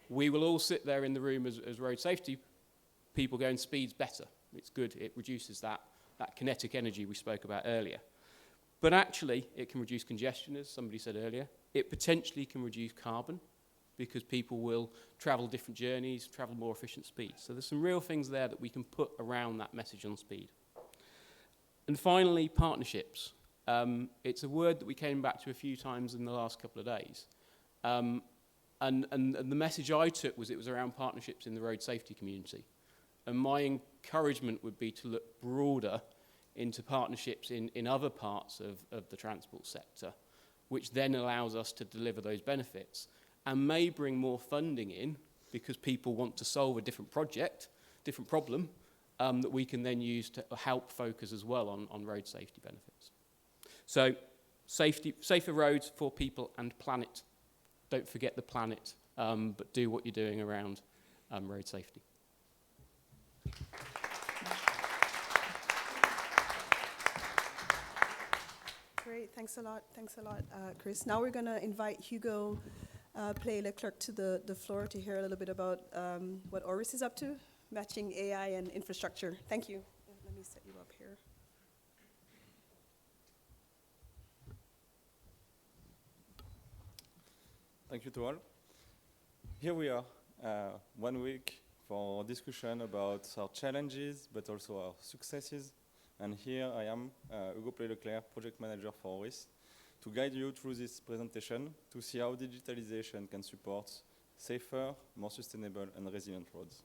We will all sit there in the room as road safety people going, speed's better. It's good, it reduces that kinetic energy we spoke about earlier. But actually, it can reduce congestion, as somebody said earlier. It potentially can reduce carbon because people will travel different journeys, travel more efficient speeds. So there's some real things there that we can put around that message on speed. And finally, partnerships. It's a word that we came back to a few times in the last couple of days. And the message I took was it was around partnerships in the road safety community. And my encouragement would be to look broader into partnerships in other parts of the transport sector, which then allows us to deliver those benefits and may bring more funding in because people want to solve a different project, different problem, that we can then use to help focus as well on road safety benefits. So safer roads for people and planet. Don't forget the planet, but do what you're doing around road safety. Great, thanks a lot, Chris. Now we're going to invite Hugo Play-Leclerc to the floor to hear a little bit about what Oris is up to, matching AI and infrastructure. Thank you. Let me set you up here. Thank you to all. Here we are, 1 week for discussion about our challenges, but also our successes. And here I am, Hugo Play-Leclerc, project manager for Oris, to guide you through this presentation to see how digitalization can support safer, more sustainable and resilient roads.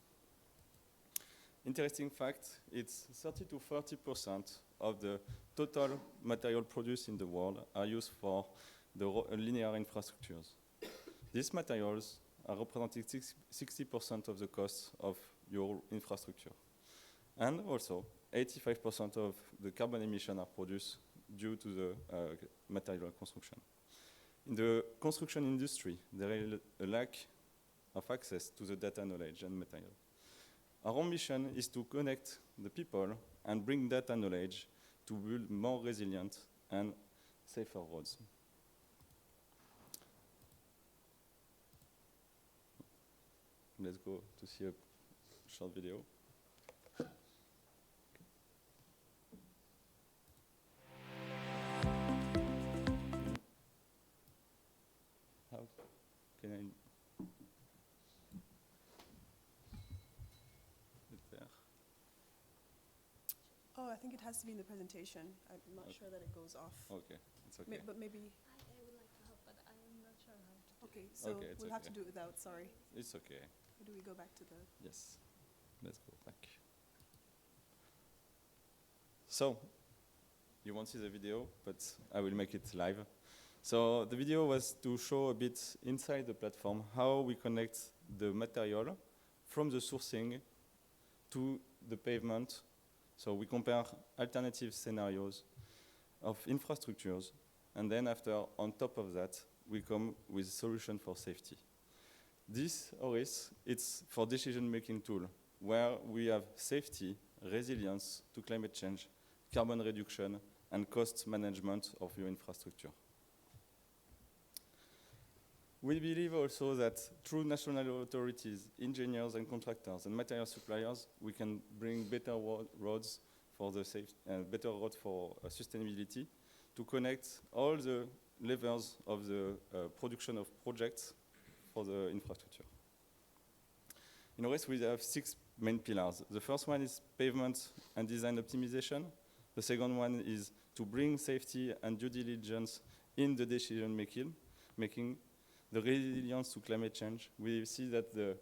interesting fact, it's 30 to 40% of the total material produced in the world are used for the linear infrastructures. These materials are representing 60% of the cost of your infrastructure. And also, 85% of the carbon emission are produced due to the material construction. In the construction industry, there is a lack of access to the data knowledge and material. Our mission is to connect the people and bring data knowledge to build more resilient and safer roads. Let's go to see a short video. How can I? It's there. Oh, I think it has to be in the presentation. I'm not sure that it goes off. Okay, it's okay. But maybe, I would like to help, but I'm not sure how to. okay, so Okay, it's we'll have to okay. do it without, sorry. It's okay. Or do we go back to the, Yes. Let's go back. So, you won't see the video, but I will make it live. So the video was to show a bit inside the platform how we connect the material from the sourcing to the pavement. So we compare alternative scenarios of infrastructures, and then after, on top of that, we come with solution for safety. This ORIS, it's for decision-making tool, where we have safety, resilience to climate change, carbon reduction, and cost management of your infrastructure. We believe also that through national authorities, engineers and contractors and material suppliers, we can bring better roads for the better road for sustainability to connect all the levels of the production of projects for the infrastructure. In ORIS, we have 6 main pillars. The first one is pavement and design optimization. The second one is to bring safety and due diligence in the decision making. The resilience to climate change. We see that the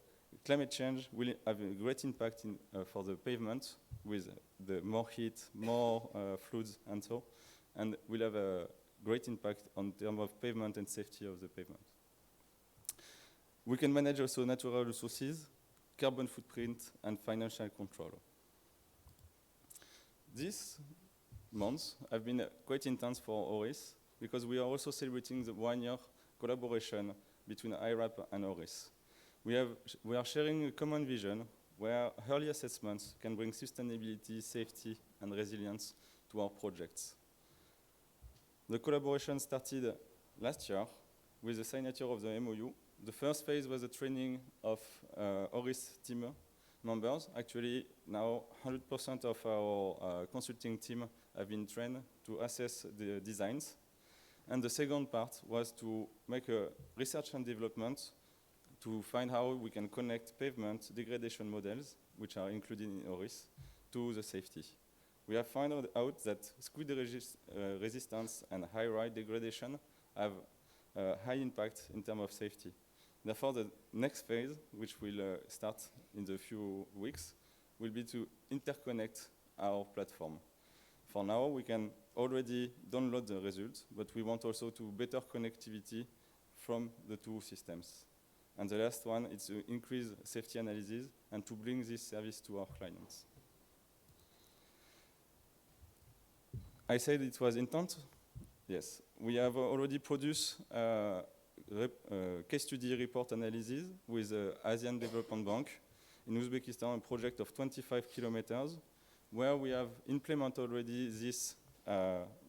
climate change will have a great impact for the pavement with the more heat, more floods and so, and will have a great impact on terms of pavement and safety of the pavement. We can manage also natural resources, carbon footprint, and financial control. These months have been quite intense for ORIS because we are also celebrating the 1-year collaboration between iRAP and ORIS. We are sharing a common vision where early assessments can bring sustainability, safety, and resilience to our projects. The collaboration started last year with the signature of the MOU. The first phase was the training of ORIS team members. Actually, now 100% of our consulting team have been trained to assess the designs. And the second part was to make a research and development to find how we can connect pavement degradation models, which are included in ORIS, to the safety. We have found out that squid resistance and high ride degradation have high impact in terms of safety. Therefore, the next phase, which will start in the few weeks, will be to interconnect our platform. For now, we can already download the results, but we want also to better connectivity from the two systems. And the last one is to increase safety analysis and to bring this service to our clients. I said it was intent. Yes, we have already produced case study report analysis with the Asian Development Bank in Uzbekistan, a project of 25 kilometers, where we have implemented already this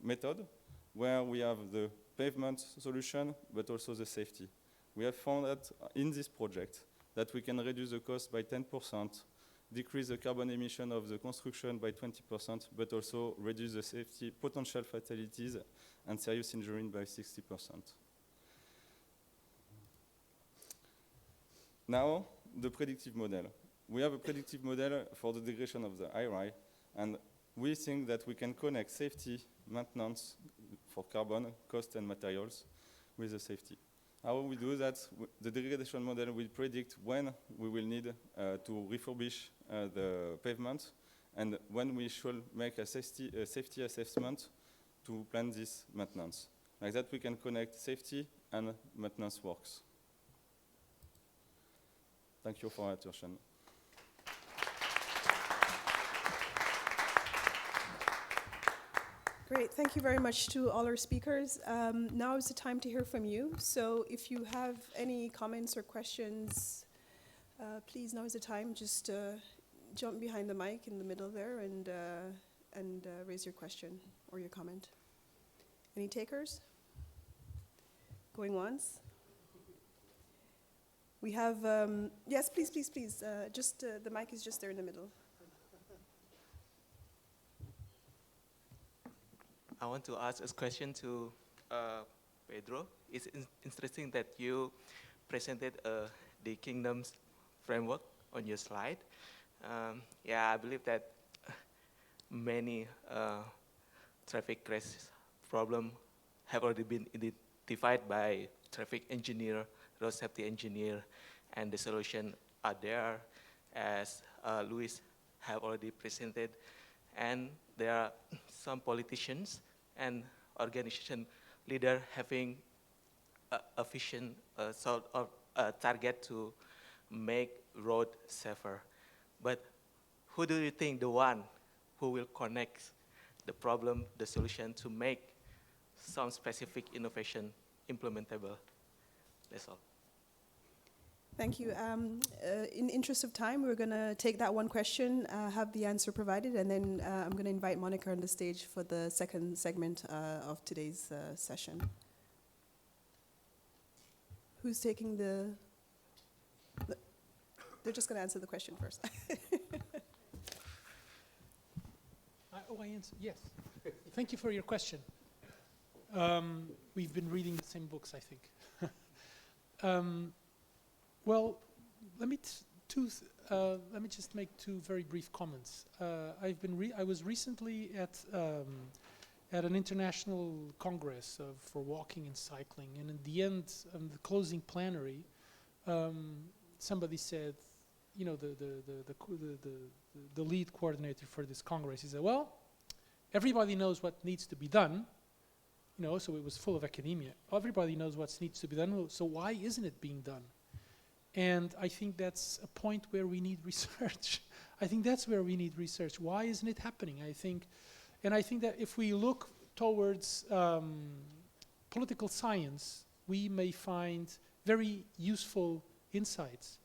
method, where we have the pavement solution, but also the safety. We have found that in this project that we can reduce the cost by 10%, decrease the carbon emission of the construction by 20%, but also reduce the safety potential fatalities and serious injury by 60%. Now, the predictive model. We have a predictive model for the degradation of the IRI, and we think that we can connect safety, maintenance for carbon, cost, and materials with the safety. How we do that? The degradation model will predict when we will need to refurbish the pavement, and when we should make a safety assessment to plan this maintenance. Like that, we can connect safety and maintenance works. Thank you for your attention. Great, thank you very much to all our speakers. Now is the time to hear from you. So if you have any comments or questions, please, now is the time. Just jump behind the mic in the middle there and raise your question or your comment. Any takers? Going once? We have, yes, please, please, please. Just the mic is just there in the middle. I want to ask a question to Pedro. It's interesting that you presented the kingdom's framework on your slide. Yeah, I believe that many traffic crash problems have already been identified by traffic engineer, road safety engineer, and the solution are there, as Luis have already presented. And there are some politicians and organization leader having a vision, sort of a target to make road safer. But who do you think the one who will connect the problem, the solution to make some specific innovation implementable? That's all. Thank you. In interest of time, we're going to take that one question, have the answer provided, and then I'm going to invite Monica on the stage for the second segment of today's session. Who's taking the they're just going to answer the question first. I answer, yes. Thank you for your question. We've been reading the same books, I think. Well, let me just make two very brief comments. I was recently at an international congress for walking and cycling, and at the end, the closing plenary, somebody said, you know, the lead coordinator for this congress, he said, well, everybody knows what needs to be done. You know, so it was full of academia. Everybody knows what needs to be done, so why isn't it being done? And I think that's a point where we need research. I think that's where we need research. Why isn't it happening? I think that if we look towards political science, we may find very useful insights.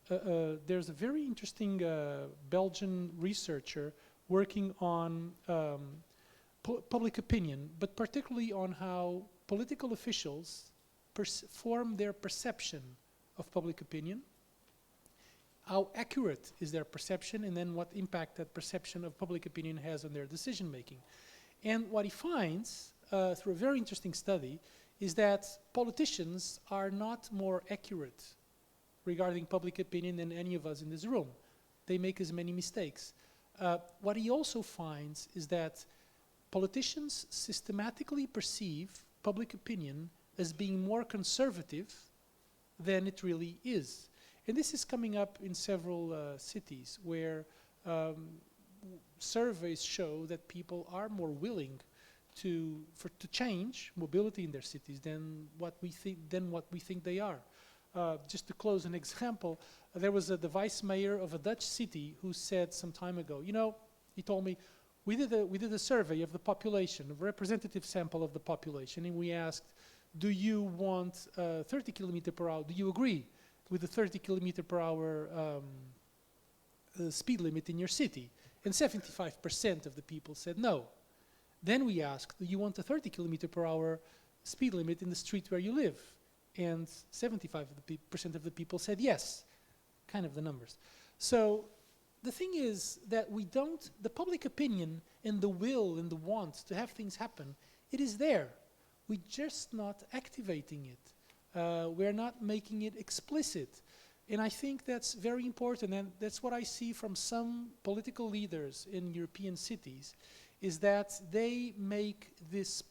There's a very interesting Belgian researcher working on public opinion, but particularly on how political officials form their perception of public opinion, how accurate is their perception, and then what impact that perception of public opinion has on their decision making. And what he finds through a very interesting study is that politicians are not more accurate regarding public opinion than any of us in this room. They make as many mistakes. What he also finds is that politicians systematically perceive public opinion as being more conservative than it really is. And this is coming up in several cities where surveys show that people are more willing to change mobility in their cities than what we think they are. Just to close an example, there was the vice mayor of a Dutch city who said some time ago, you know, he told me, we did a survey of the population, a representative sample of the population, and we asked, do you want 30 kilometer per hour? Do you agree with the 30 kilometer per hour speed limit in your city? And 75% of the people said no. Then we asked, do you want a 30 kilometer per hour speed limit in the street where you live? And 75% of the people said yes, kind of the numbers. So the thing is that the public opinion and the will and the want to have things happen, it is there. We're just not activating it. We're not making it explicit. And I think that's very important, and that's what I see from some political leaders in European cities, is that they make this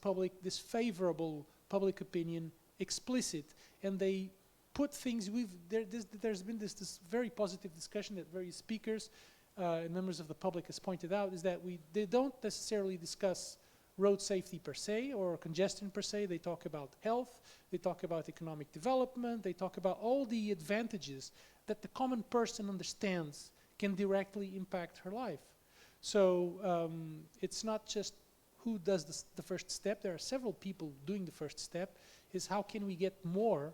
favorable public opinion explicit, and they put things, there's been this very positive discussion that various speakers and members of the public has pointed out, is that they don't necessarily discuss road safety per se or congestion per se. They talk about health, they talk about economic development, they talk about all the advantages that the common person understands can directly impact her life. So it's not just who does the first step. There are several people doing the first step. Is how can we get more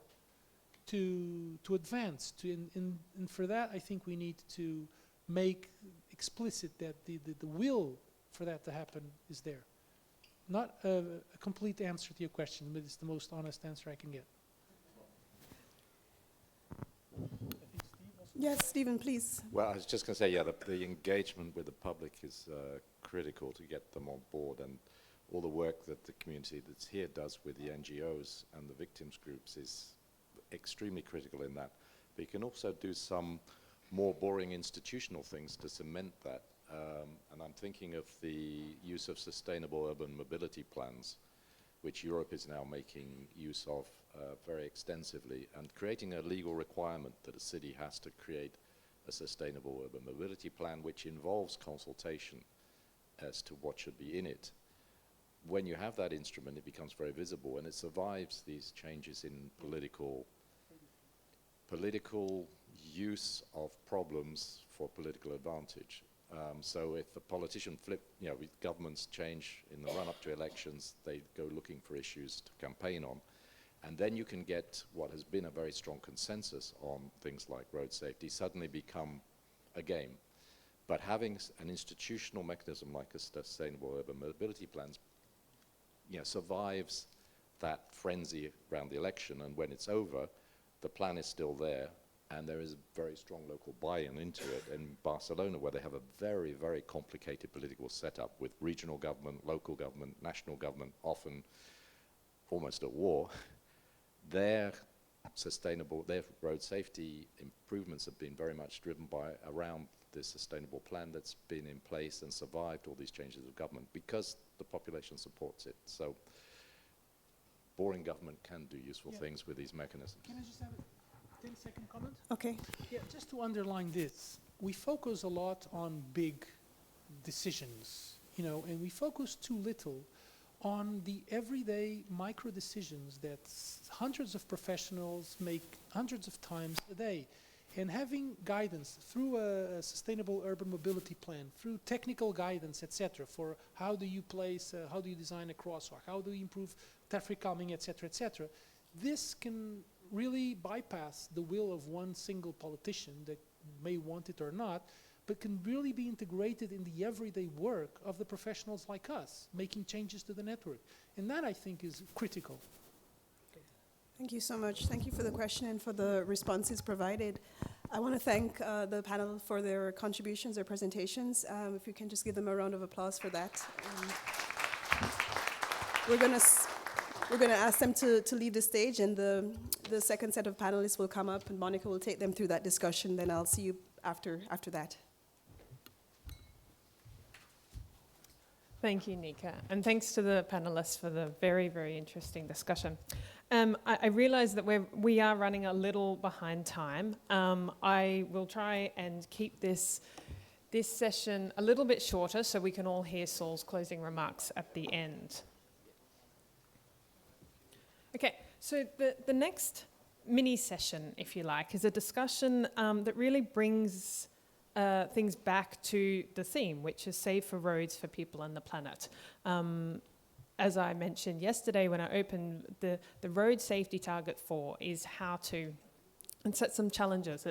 to advance? And for that, I think we need to make explicit that the will for that to happen is there. Not a complete answer to your question, but it's the most honest answer I can get. Yes, Stephen, please. Well, I was just going to say, yeah, the engagement with the public is critical to get them on board, and all the work that the community that's here does with the NGOs and the victims groups is extremely critical in that. But you can also do some more boring institutional things to cement that. And I'm thinking of the use of sustainable urban mobility plans, which Europe is now making use of very extensively, and creating a legal requirement that a city has to create a sustainable urban mobility plan, which involves consultation as to what should be in it. When you have that instrument, it becomes very visible, and it survives these changes in political use of problems for political advantage. So if a politician with governments change in the run-up to elections, they go looking for issues to campaign on. And then you can get what has been a very strong consensus on things like road safety suddenly become a game. But having an institutional mechanism like a sustainable urban mobility plans survives that frenzy around the election, and when it's over, the plan is still there, and there is a very strong local buy-in into it. In Barcelona, where they have a very, very complicated political setup with regional government, local government, national government, often almost at war, their road safety improvements have been very much driven around this sustainable plan that's been in place and survived all these changes of government because the population supports it. So boring government can do useful things with these mechanisms. Can I just have a 10-second comment? Okay. Yeah, just to underline this, we focus a lot on big decisions, and we focus too little on the everyday micro decisions that hundreds of professionals make hundreds of times a day. And having guidance through a sustainable urban mobility plan, through technical guidance, etc., for how do you design a crosswalk, how do you improve traffic calming, etc., this can really bypass the will of one single politician that may want it or not, but can really be integrated in the everyday work of the professionals like us, making changes to the network. And that, I think, is critical. Thank you so much. Thank you for the question and for the responses provided. I want to thank the panel for their contributions, their presentations. If you can just give them a round of applause for that. We're going to ask them to leave the stage, and the second set of panelists will come up, and Monica will take them through that discussion. Then I'll see you after that. Thank you, Nika, and thanks to the panelists for the very, very interesting discussion. I realize that we are running a little behind time. I will try and keep this session a little bit shorter so we can all hear Saul's closing remarks at the end. Okay, so the next mini session, if you like, is a discussion that really brings things back to the theme, which is Save for Roads for People and the Planet. As I mentioned yesterday when I opened, the road safety target 4 is how to set some challenges.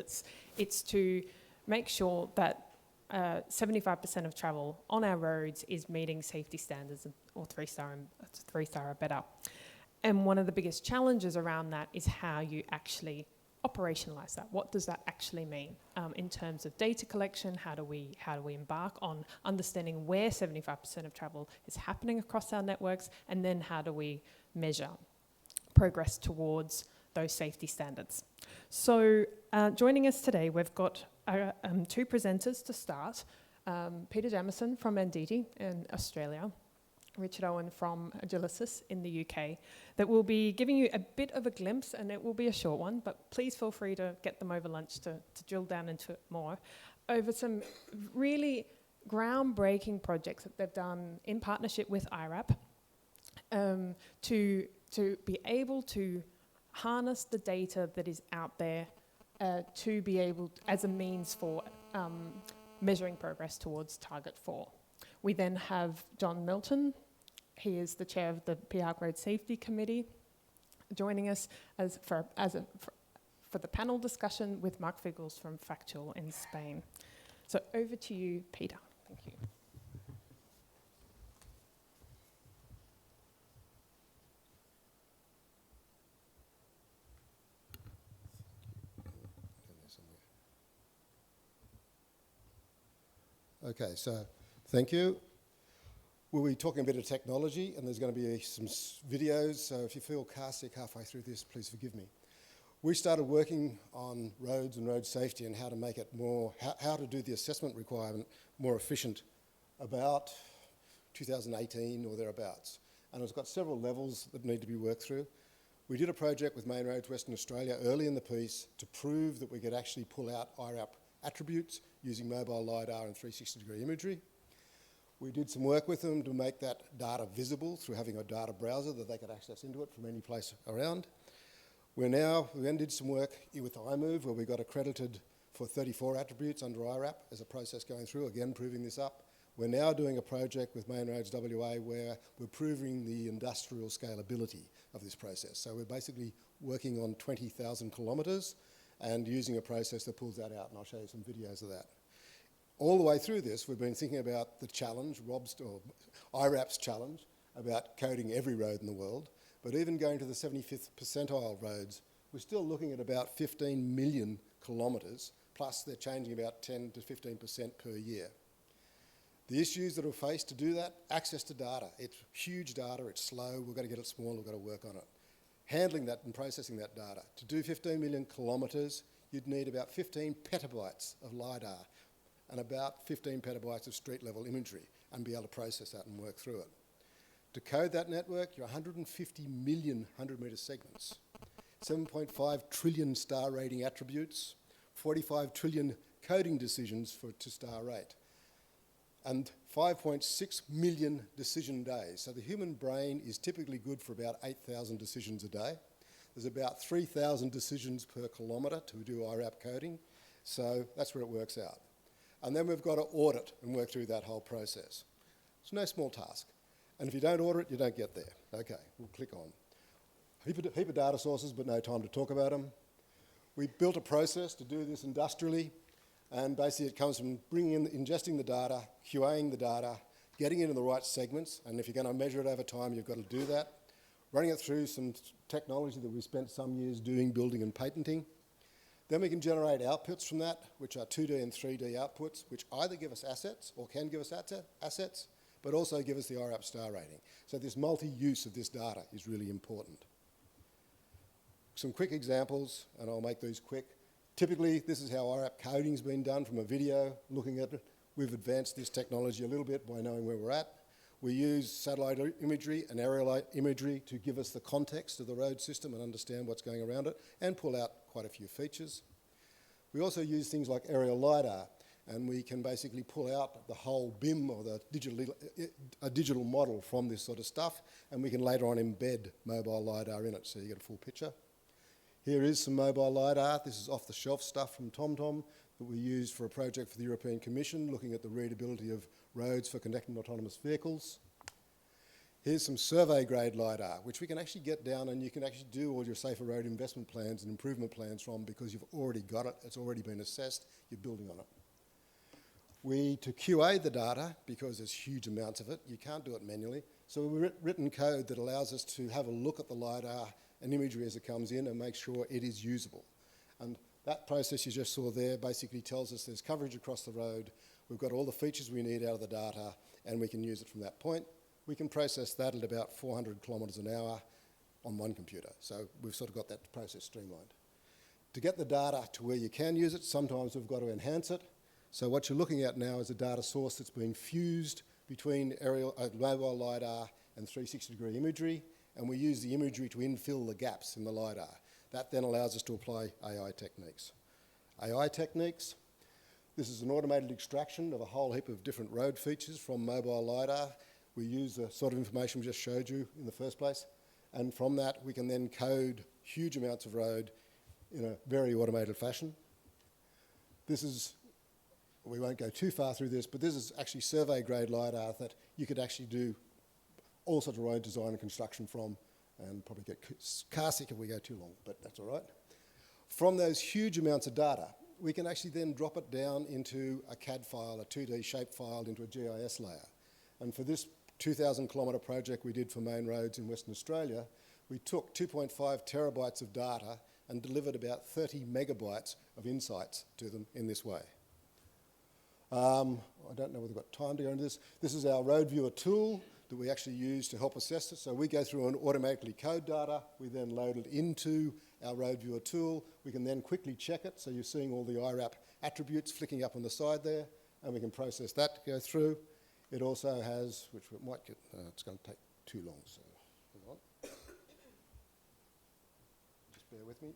It's to make sure that 75% of travel on our roads is meeting safety standards or 3-star or better. And one of the biggest challenges around that is how you actually operationalize that. What does that actually mean in terms of data collection? How do we embark on understanding where 75% of travel is happening across our networks, and then how do we measure progress towards those safety standards? So joining us today, we've got 2 presenters to start. Peter Jamieson from Manditi in Australia, Richard Owen from Agilicis in the UK, that will be giving you a bit of a glimpse, and it will be a short one, but please feel free to get them over lunch to drill down into it more, over some really groundbreaking projects that they've done in partnership with iRAP to be able to harness the data that is out there to be able, as a means for measuring progress towards Target 4. We then have John Milton. He is the chair of the PIARC Road Safety Committee, joining us for the panel discussion with Mark Figgles from Factual in Spain. So over to you, Peter. Thank you. Okay, so thank you. We'll be talking a bit of technology, and there's going to be some videos, so if you feel car sick halfway through this, please forgive me. We started working on roads and road safety and how to make it more, how to do the assessment requirement more efficient about 2018 or thereabouts. And it's got several levels that need to be worked through. We did a project with Main Roads Western Australia early in the piece to prove that we could actually pull out iRAP attributes using mobile LiDAR and 360-degree imagery. We did some work with them to make that data visible through having a data browser that they could access into it from any place around. We then did some work with iMove, where we got accredited for 34 attributes under iRAP as a process going through, again proving this up. We're now doing a project with Main Roads WA where we're proving the industrial scalability of this process. So we're basically working on 20,000 kilometres and using a process that pulls that out, and I'll show you some videos of that. All the way through this, we've been thinking about the challenge, iRAP's challenge, about coding every road in the world, but even going to the 75th percentile roads, we're still looking at about 15 million kilometres, plus they're changing about 10 to 15% per year. The issues that are faced to do that, access to data. It's huge data, it's slow, we've got to get it small, we've got to work on it. Handling that and processing that data. To do 15 million kilometres, you'd need about 15 petabytes of LiDAR and about 15 petabytes of street-level imagery and be able to process that and work through it. To code that network, you're 150 million 100-metre segments, 7.5 trillion star rating attributes, 45 trillion coding decisions to star rate, and 5.6 million decision days. So the human brain is typically good for about 8,000 decisions a day. There's about 3,000 decisions per kilometre to do iRAP coding, so that's where it works out. And then we've got to audit and work through that whole process. It's no small task. And if you don't audit it, you don't get there. Okay, we'll click on. Heap of data sources, but no time to talk about them. We built a process to do this industrially, and basically it comes from ingesting the data, QAing the data, getting into the right segments, and if you're going to measure it over time, you've got to do that. Running it through some technology that we spent some years doing, building and patenting. Then we can generate outputs from that, which are 2D and 3D outputs, which either give us assets or can give us assets, but also give us the iRAP star rating. So this multi-use of this data is really important. Some quick examples, and I'll make these quick. Typically, this is how iRAP coding's been done from a video, looking at it. We've advanced this technology a little bit by knowing where we're at. We use satellite imagery and aerial imagery to give us the context of the road system and understand what's going around it, and pull out quite a few features. We also use things like aerial LiDAR, and we can basically pull out the whole BIM or a digital model from this sort of stuff, and we can later on embed mobile LiDAR in it so you get a full picture. Here is some mobile LiDAR. This is off-the-shelf stuff from TomTom that we used for a project for the European Commission, looking at the readability of roads for connected autonomous vehicles. Here's some survey-grade LiDAR, which we can actually get down, and you can actually do all your safer road investment plans and improvement plans from, because you've already got it, it's already been assessed, you're building on it. To QA the data, because there's huge amounts of it, you can't do it manually, so we've written code that allows us to have a look at the LiDAR and imagery as it comes in and make sure it is usable. And that process you just saw there basically tells us there's coverage across the road, we've got all the features we need out of the data, and we can use it from that point. We can process that at about 400 kilometres an hour on one computer. So we've sort of got that process streamlined. To get the data to where you can use it, sometimes we've got to enhance it. So what you're looking at now is a data source that's being fused between mobile LiDAR and 360-degree imagery, and we use the imagery to infill the gaps in the LiDAR. That then allows us to apply AI techniques. AI techniques, this is an automated extraction of a whole heap of different road features from mobile LiDAR. We use the sort of information we just showed you in the first place, and from that we can then code huge amounts of road in a very automated fashion. This is, we won't go too far through this, but this is actually survey-grade LiDAR that you could actually do all sorts of road design and construction from, and probably get car sick if we go too long, but that's all right. From those huge amounts of data, we can actually then drop it down into a CAD file, a 2D shape file, into a GIS layer. And for this 2,000 kilometre project we did for main roads in Western Australia, we took 2.5 terabytes of data and delivered about 30 megabytes of insights to them in this way. I don't know whether we've got time to go into this. This is our road viewer tool that we actually use to help assess it. So we go through and automatically code data. We then load it into our road viewer tool. We can then quickly check it. So you're seeing all the iRAP attributes flicking up on the side there, and we can process that to go through. It also has, which we might get, it's going to take too long, so hold on. Just bear with me.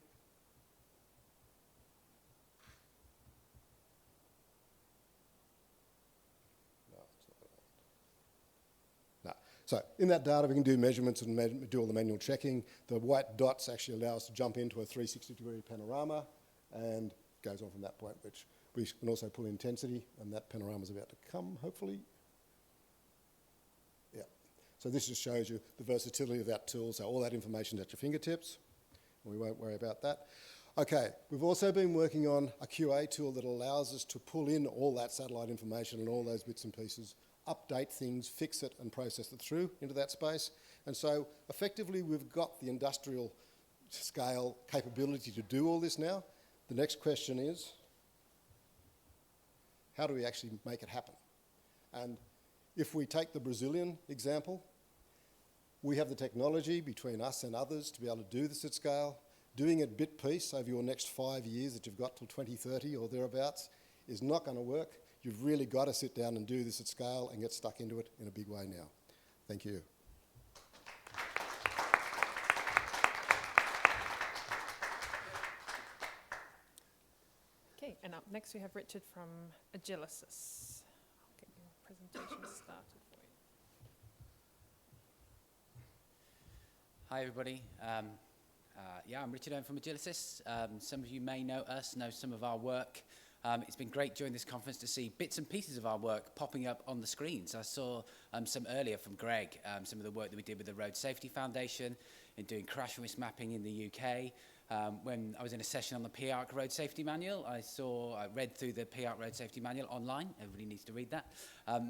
So in that data, we can do measurements and do all the manual checking. The white dots actually allow us to jump into a 360-degree panorama, and goes on from that point, which we can also pull intensity, and that panorama is about to come, hopefully. Yeah. So this just shows you the versatility of that tool. So all that information is at your fingertips. We won't worry about that. Okay, we've also been working on a QA tool that allows us to pull in all that satellite information and all those bits and pieces, update things, fix it, and process it through into that space. And so effectively we've got the industrial scale capability to do all this now. The next question is, how do we actually make it happen? And if we take the Brazilian example, we have the technology between us and others to be able to do this at scale. Doing it bit piece over your next 5 years that you've got till 2030 or thereabouts is not going to work. You've really got to sit down and do this at scale and get stuck into it in a big way now. Thank you. Okay, and up next we have Richard from Agilicis. I'll get your presentation started for you. Hi everybody. I'm Richard Owen from Agilicis. Some of you may know us, know some of our work. It's been great during this conference to see bits and pieces of our work popping up on the screens. I saw some earlier from Greg, some of the work that we did with the Road Safety Foundation in doing crash risk mapping in the UK. When I was in a session on the PARC Road Safety Manual, I read through the PARC Road Safety Manual online. Everybody needs to read that.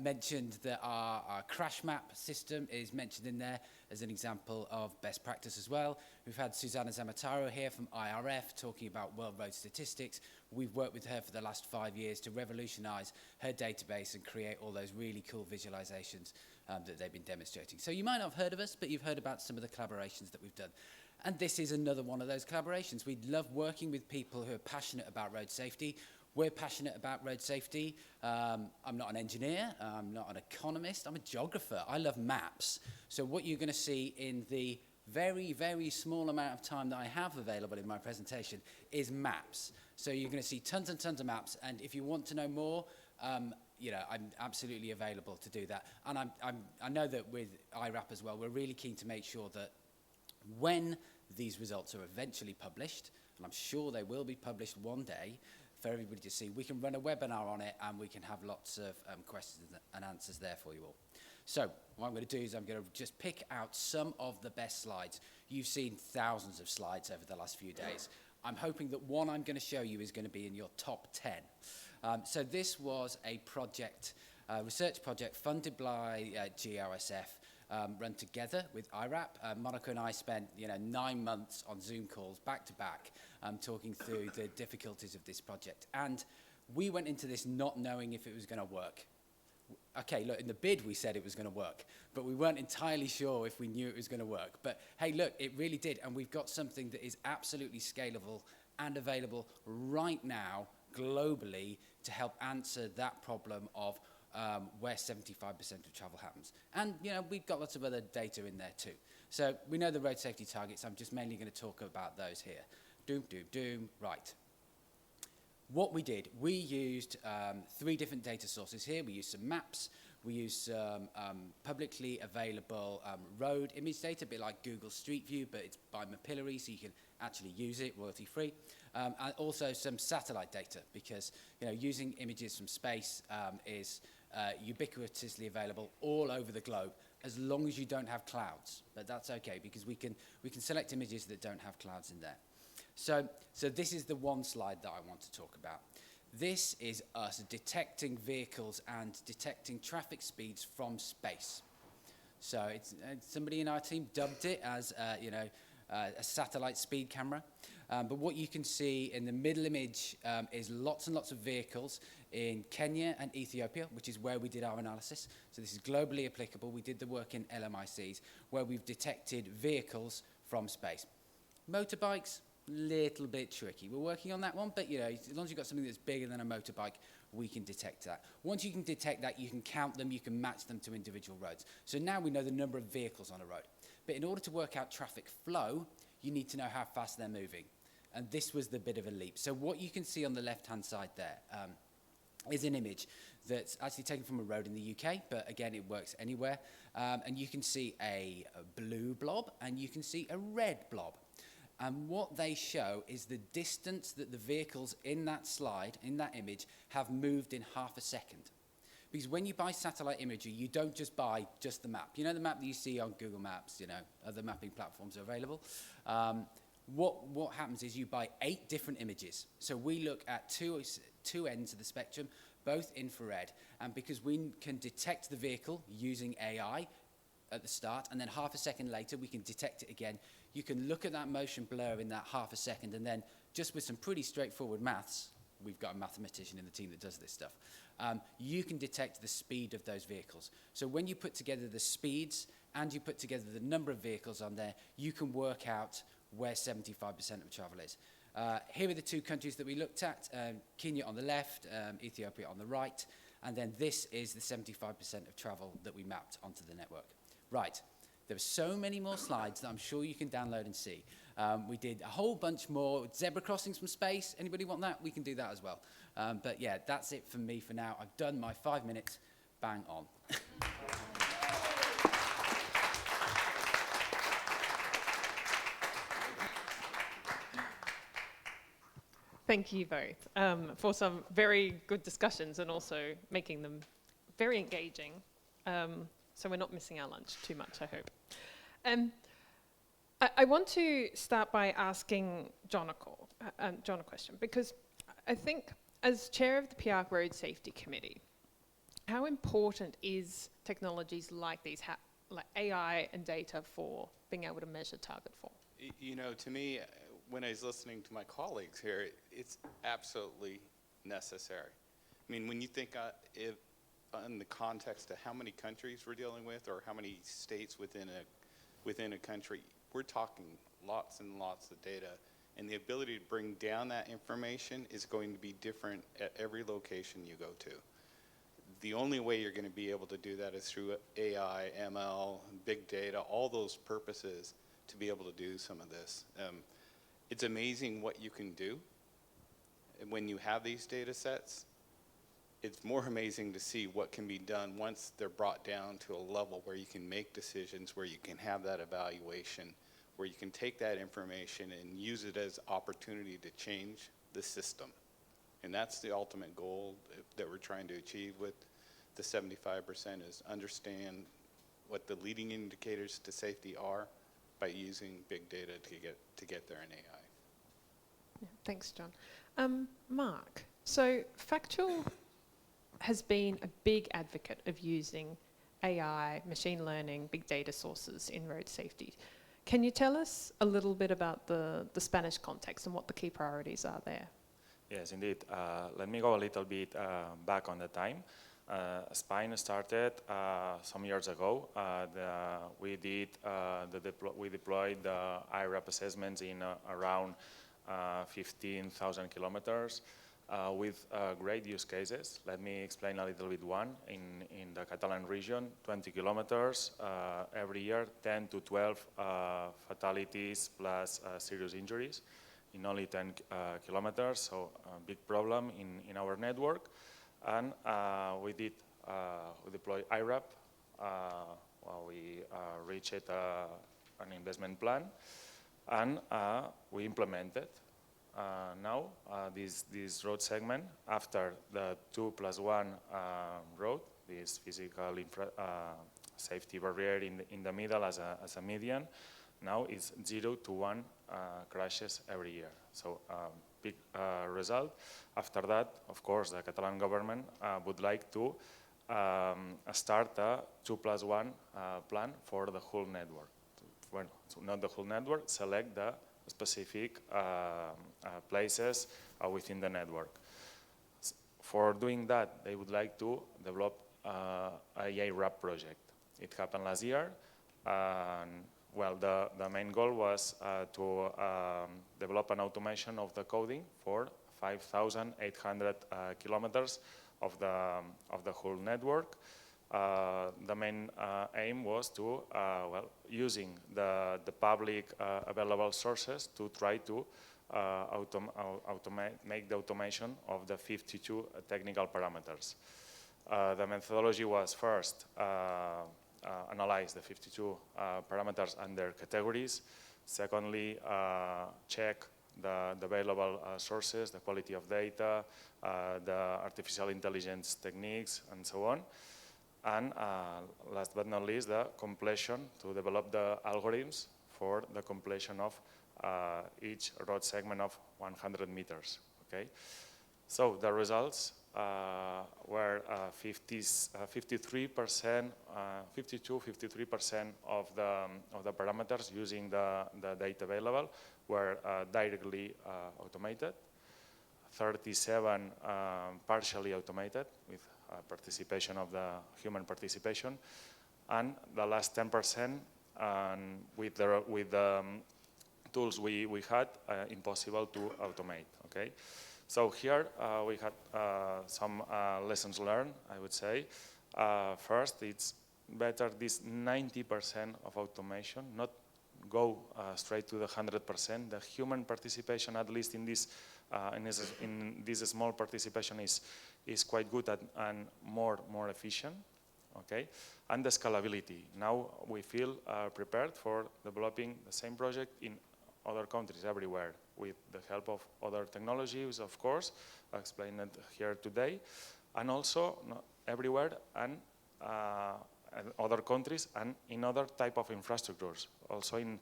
Mentioned that our crash map system is mentioned in there as an example of best practice as well. We've had Susanna Zamataro here from iRAP talking about world road statistics. We've worked with her for the last 5 years to revolutionize her database and create all those really cool visualizations that they've been demonstrating. So you might not have heard of us, but you've heard about some of the collaborations that we've done. And this is another one of those collaborations. We love working with people who are passionate about road safety. We're passionate about road safety. I'm not an engineer. I'm not an economist. I'm a geographer. I love maps. So what you're going to see in the very, very small amount of time that I have available in my presentation is maps. So you're going to see tons and tons of maps. And if you want to know more, I'm absolutely available to do that. And I know that with iRAP as well, we're really keen to make sure that when these results are eventually published, and I'm sure they will be published one day for everybody to see, we can run a webinar on it and we can have lots of questions and answers there for you all. So what I'm going to do is I'm going to just pick out some of the best slides. You've seen thousands of slides over the last few days. I'm hoping that one I'm going to show you is going to be in your top 10. So this was a project, research project funded by GRSF, run together with iRAP. Monica and I spent 9 months on Zoom calls back to back talking through the difficulties of this project. And we went into this not knowing if it was going to work. Okay, look, in the bid we said it was going to work, but we weren't entirely sure if we knew it was going to work. But hey, look, it really did. And we've got something that is absolutely scalable and available right now globally to help answer that problem of where 75% of travel happens. And, you know, we've got lots of other data in there too. So we know the road safety targets. I'm just mainly going to talk about those here. Doom, doom, doom. Right. What we did, we used 3 different data sources here. We used some maps. We used some publicly available road image data, a bit like Google Street View, but it's by Mapillary, so you can actually use it royalty-free. And also some satellite data, because using images from space is ubiquitously available all over the globe, as long as you don't have clouds. But that's okay, because we can select images that don't have clouds in there. So this is the one slide that I want to talk about. This is us detecting vehicles and detecting traffic speeds from space. So it's somebody in our team dubbed it as a satellite speed camera. But what you can see in the middle image is lots and lots of vehicles in Kenya and Ethiopia, which is where we did our analysis. So this is globally applicable. We did the work in LMICs, where we've detected vehicles from space. Motorbikes, little bit tricky. We're working on that one, but as long as you've got something that's bigger than a motorbike, we can detect that. Once you can detect that, you can count them, you can match them to individual roads. So now we know the number of vehicles on a road. But in order to work out traffic flow, you need to know how fast they're moving. And this was the bit of a leap. So what you can see on the left-hand side there is an image that's actually taken from a road in the UK, but again, it works anywhere. And you can see a blue blob, and you can see a red blob. And what they show is the distance that the vehicles in that slide, in that image, have moved in half a second. Because when you buy satellite imagery, you don't just buy just the map. You know the map that you see on Google Maps, other mapping platforms are available. What happens is you buy 8 different images. So we look at two ends of the spectrum, both infrared. And because we can detect the vehicle using AI at the start, and then half a second later we can detect it again, you can look at that motion blur in that half a second, and then just with some pretty straightforward maths, we've got a mathematician in the team that does this stuff, you can detect the speed of those vehicles. So when you put together the speeds and you put together the number of vehicles on there, you can work out where 75% of travel is. Here are the 2 countries that we looked at, Kenya on the left, Ethiopia on the right, and then this is the 75% of travel that we mapped onto the network. Right. There are so many more slides that I'm sure you can download and see. We did a whole bunch more zebra crossings from space. Anybody want that? We can do that as well. But yeah, that's it for me for now. I've done my 5 minutes. Bang on. Thank you both for some very good discussions and also making them very engaging. So we're not missing our lunch too much, I hope. I want to start by asking John a question, because I think as chair of the PR Road Safety Committee, how important is technologies like these, like AI and data, for being able to measure target fall? To me, when I was listening to my colleagues here, it's absolutely necessary. I mean, when you think in the context of how many countries we're dealing with, or how many states within a country, we're talking lots and lots of data, and the ability to bring down that information is going to be different at every location you go to. The only way you're going to be able to do that is through AI, ML, big data, all those purposes to be able to do some of this. It's amazing what you can do when you have these data sets. It's more amazing to see what can be done once they're brought down to a level where you can make decisions, where you can have that evaluation, where you can take that information and use it as opportunity to change the system. And that's the ultimate goal that we're trying to achieve with the 75%, is understand what the leading indicators to safety are by using big data to get there in AI. Yeah, thanks, John. Mark, so Factual has been a big advocate of using AI, machine learning, big data sources in road safety. Can you tell us a little bit about the Spanish context and what the key priorities are there? Yes, indeed. Let me go a little bit back on the time. Spain started some years ago. We deployed the iRAP assessments in around 15,000 kilometers. with great use cases. Let me explain a little bit one. In the Catalan region, 20 kilometers, every year 10 to 12 fatalities plus serious injuries in only 10 kilometers, so a big problem in our network. And we deployed iRAP. We reached an investment plan, and we implemented. Now, this road segment, after the 2+1 road, this physical safety barrier in the middle as a median, now it's 0 to 1 crashes every year. So big result. After that, of course, the Catalan government would like to start a 2+1 plan for the whole network. Well, so not the whole network, select the specific places within the network. For doing that, they would like to develop a iRAP project. It happened last year. And, well, the main goal was to develop an automation of the coding for 5,800 kilometers of the whole network. The main aim was to, using the public available sources to try to make the automation of the 52 technical parameters. The methodology was first analyze the 52 parameters under categories. Secondly, check the available sources, the quality of data, the artificial intelligence techniques, and so on. And last but not least, the completion, to develop the algorithms for the completion of each road segment of 100 meters. Okay, so the results were 53%, 53% of the parameters using the data available were directly automated. 37 partially automated with participation of the human participation, and the last 10% with the tools we had, impossible to automate. Okay, so here we had some lessons learned, I would say. First, it's better this 90% of automation, not go straight to the 100%. The human participation, at least in this small participation, is quite good and more efficient. Okay, and the scalability. Now we feel prepared for developing the same project in other countries everywhere with the help of other technologies, of course, I explained it here today, and also everywhere and other countries and in other type of infrastructures, also in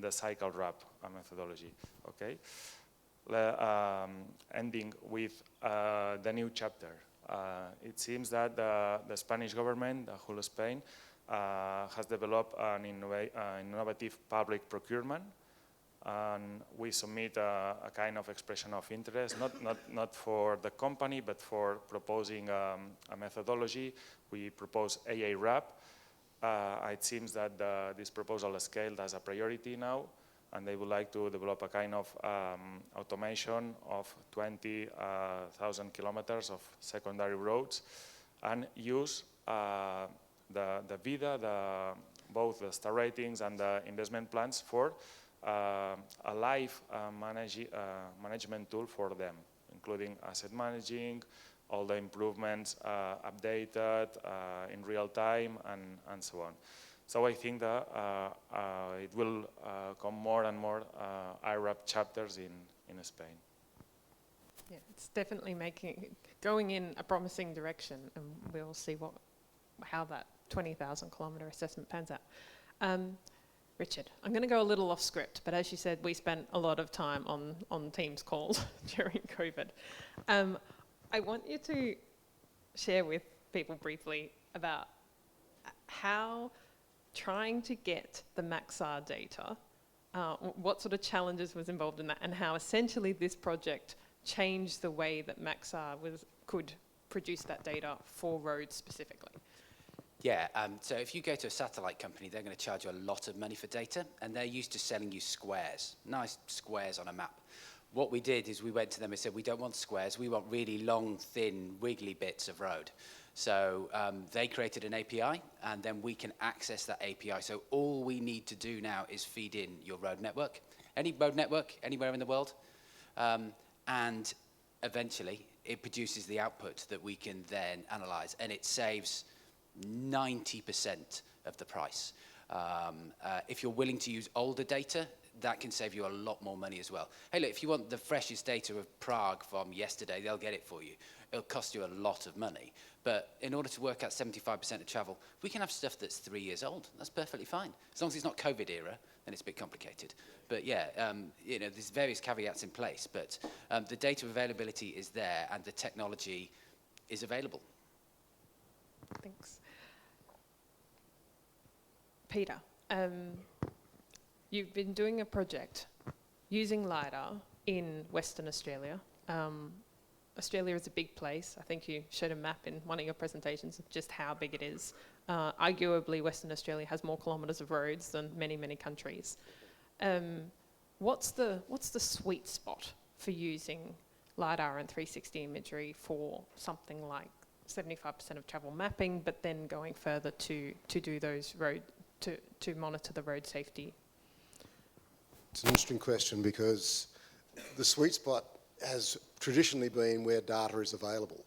the cycle RAP methodology. Okay. Ending with the new chapter. It seems that the Spanish government, the whole Spain, has developed an innovative public procurement, and we submit a kind of expression of interest, not for the company, but for proposing a methodology. We propose iRAP. It seems that this proposal is scaled as a priority now, and they would like to develop a kind of automation of 20,000 kilometers of secondary roads and use the VIDA, both the star ratings and the investment plans for a live management tool for them, including asset managing, all the improvements updated in real time, and so on. So I think that it will come more and more iRAP chapters in Spain. Yeah, it's definitely going in a promising direction, and we'll see how that 20,000 kilometre assessment pans out. Richard, I'm going to go a little off script, but as you said, we spent a lot of time on Teams calls during COVID. I want you to share with people briefly about how trying to get the Maxar data, what sort of challenges was involved in that, and how essentially this project changed the way that Maxar could produce that data for roads specifically. Yeah, so if you go to a satellite company, they're going to charge you a lot of money for data, and they're used to selling you squares, nice squares on a map. what we did is we went to them and said, we don't want squares, we want really long, thin, wiggly bits of road. So they created an API, and then we can access that API. So all we need to do now is feed in your road network, any road network, anywhere in the world, and eventually it produces the output that we can then analyze, and it saves 90% of the price. If you're willing to use older data, that can save you a lot more money as well. Hey, look, if you want the freshest data of Prague from yesterday, they'll get it for you. It'll cost you a lot of money. But in order to work out 75% of travel, we can have stuff that's 3 years old. That's perfectly fine. As long as it's not COVID era, then it's a bit complicated. But yeah, you know, there's various caveats in place, but the data availability is there and the technology is available. Thanks. Peter, you've been doing a project using LiDAR in Western Australia. Australia is a big place. I think you showed a map in one of your presentations of just how big it is. Arguably, Western Australia has more kilometres of roads than many, many countries. What's the sweet spot for using LiDAR and 360 imagery for something like 75% of travel mapping, but then going further to do those to monitor the road safety? It's an interesting question because the sweet spot has traditionally been where data is available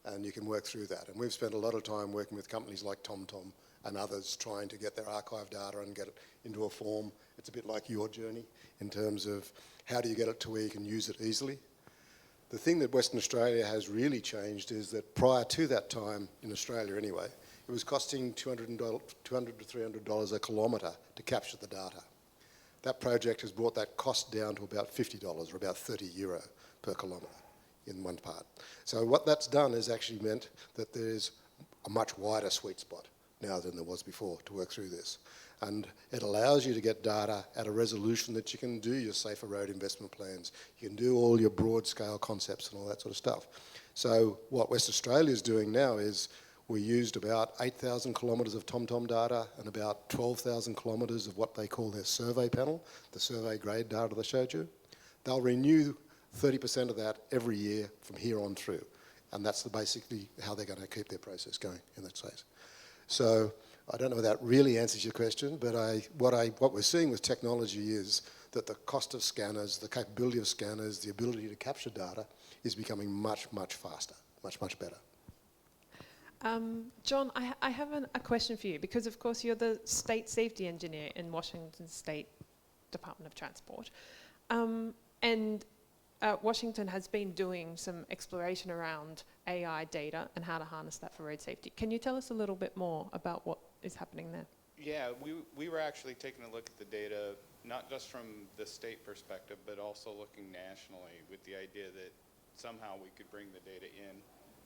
and you can work through that. And we've spent a lot of time working with companies like TomTom and others trying to get their archive data and get it into a form. It's a bit like your journey in terms of how do you get it to where you can use it easily. The thing that Western Australia has really changed is that prior to that time, in Australia anyway, it was costing $200 to $300 a kilometre to capture the data. That project has brought that cost down to about $50 or about €30 per kilometre in one part. So what that's done is actually meant that there's a much wider sweet spot now than there was before to work through this. And it allows you to get data at a resolution that you can do your safer road investment plans. You can do all your broad scale concepts and all that sort of stuff. So what West Australia is doing now is we used about 8,000 kilometres of TomTom data and about 12,000 kilometres of what they call their survey panel, the survey grade data that I showed you. They'll renew 30% of that every year from here on through. And that's basically how they're going to keep their process going in that space. So I don't know if that really answers your question, but what we're seeing with technology is that the cost of scanners, the capability of scanners, the ability to capture data is becoming much, much faster, much, much better. John, I have a question for you, because of course you're the state safety engineer in Washington State Department of Transport. And Washington has been doing some exploration around AI data and how to harness that for road safety. Can you tell us a little bit more about what is happening there? Yeah, we were actually taking a look at the data, not just from the state perspective, but also looking nationally with the idea that somehow we could bring the data in.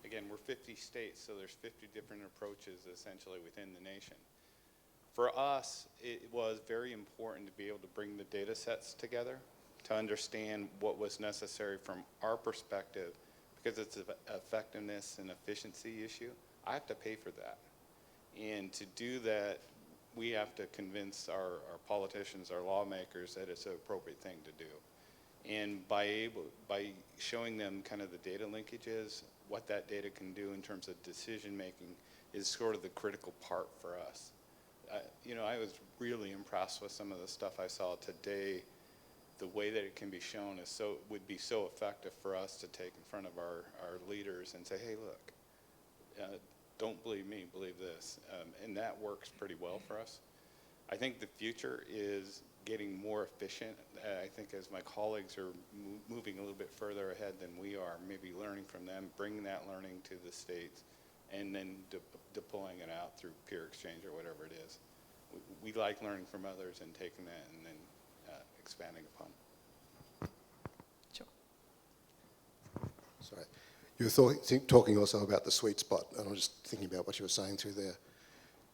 Again, we're 50 states, so there's 50 different approaches essentially within the nation. For us, it was very important to be able to bring the data sets together to understand what was necessary from our perspective, because it's an effectiveness and efficiency issue. I have to pay for that. And to do that, we have to convince our politicians, our lawmakers, that it's an appropriate thing to do. And by showing them kind of the data linkages, what that data can do in terms of decision making is sort of the critical part for us. You know, I was really impressed with some of the stuff I saw today. The way that it can be shown would be so effective for us to take in front of our leaders and say, hey, look, don't believe me, believe this. And that works pretty well for us. I think the future is getting more efficient. I think as my colleagues are moving a little bit further ahead than we are, maybe learning from them, bringing that learning to the states, and then deploying it out through peer exchange or whatever it is. We like learning from others and taking that and then expanding upon. Sure. Sorry. You were talking also about the sweet spot, and I'm just thinking about what you were saying through there.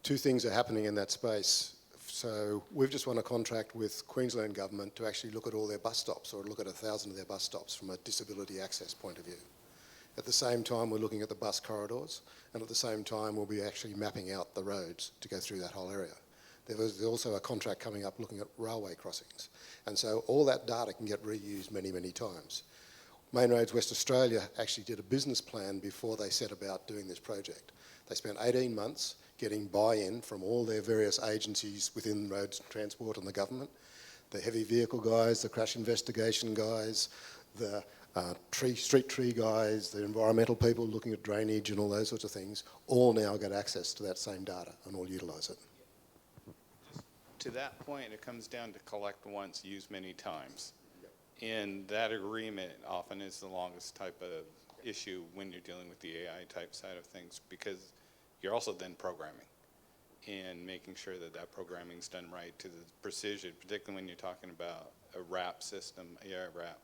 Two things are happening in that space. So we've just won a contract with Queensland Government to actually look at all their bus stops, or look at 1,000 of their bus stops from a disability access point of view. At the same time, we're looking at the bus corridors, and at the same time, we'll be actually mapping out the roads to go through that whole area. There's also a contract coming up looking at railway crossings. And so all that data can get reused many, many times. Main Roads West Australia actually did a business plan before they set about doing this project. They spent 18 months getting buy-in from all their various agencies within roads transport and the government, the heavy vehicle guys, the crash investigation guys, the street tree guys, the environmental people looking at drainage and all those sorts of things, all now get access to that same data and all utilise it. To that point, it comes down to collect once, use many times. And that agreement often is the longest type of issue when you're dealing with the AI type side of things, because you're also then programming and making sure that that programming is done right to the precision, particularly when you're talking about a RAP system, iRAP,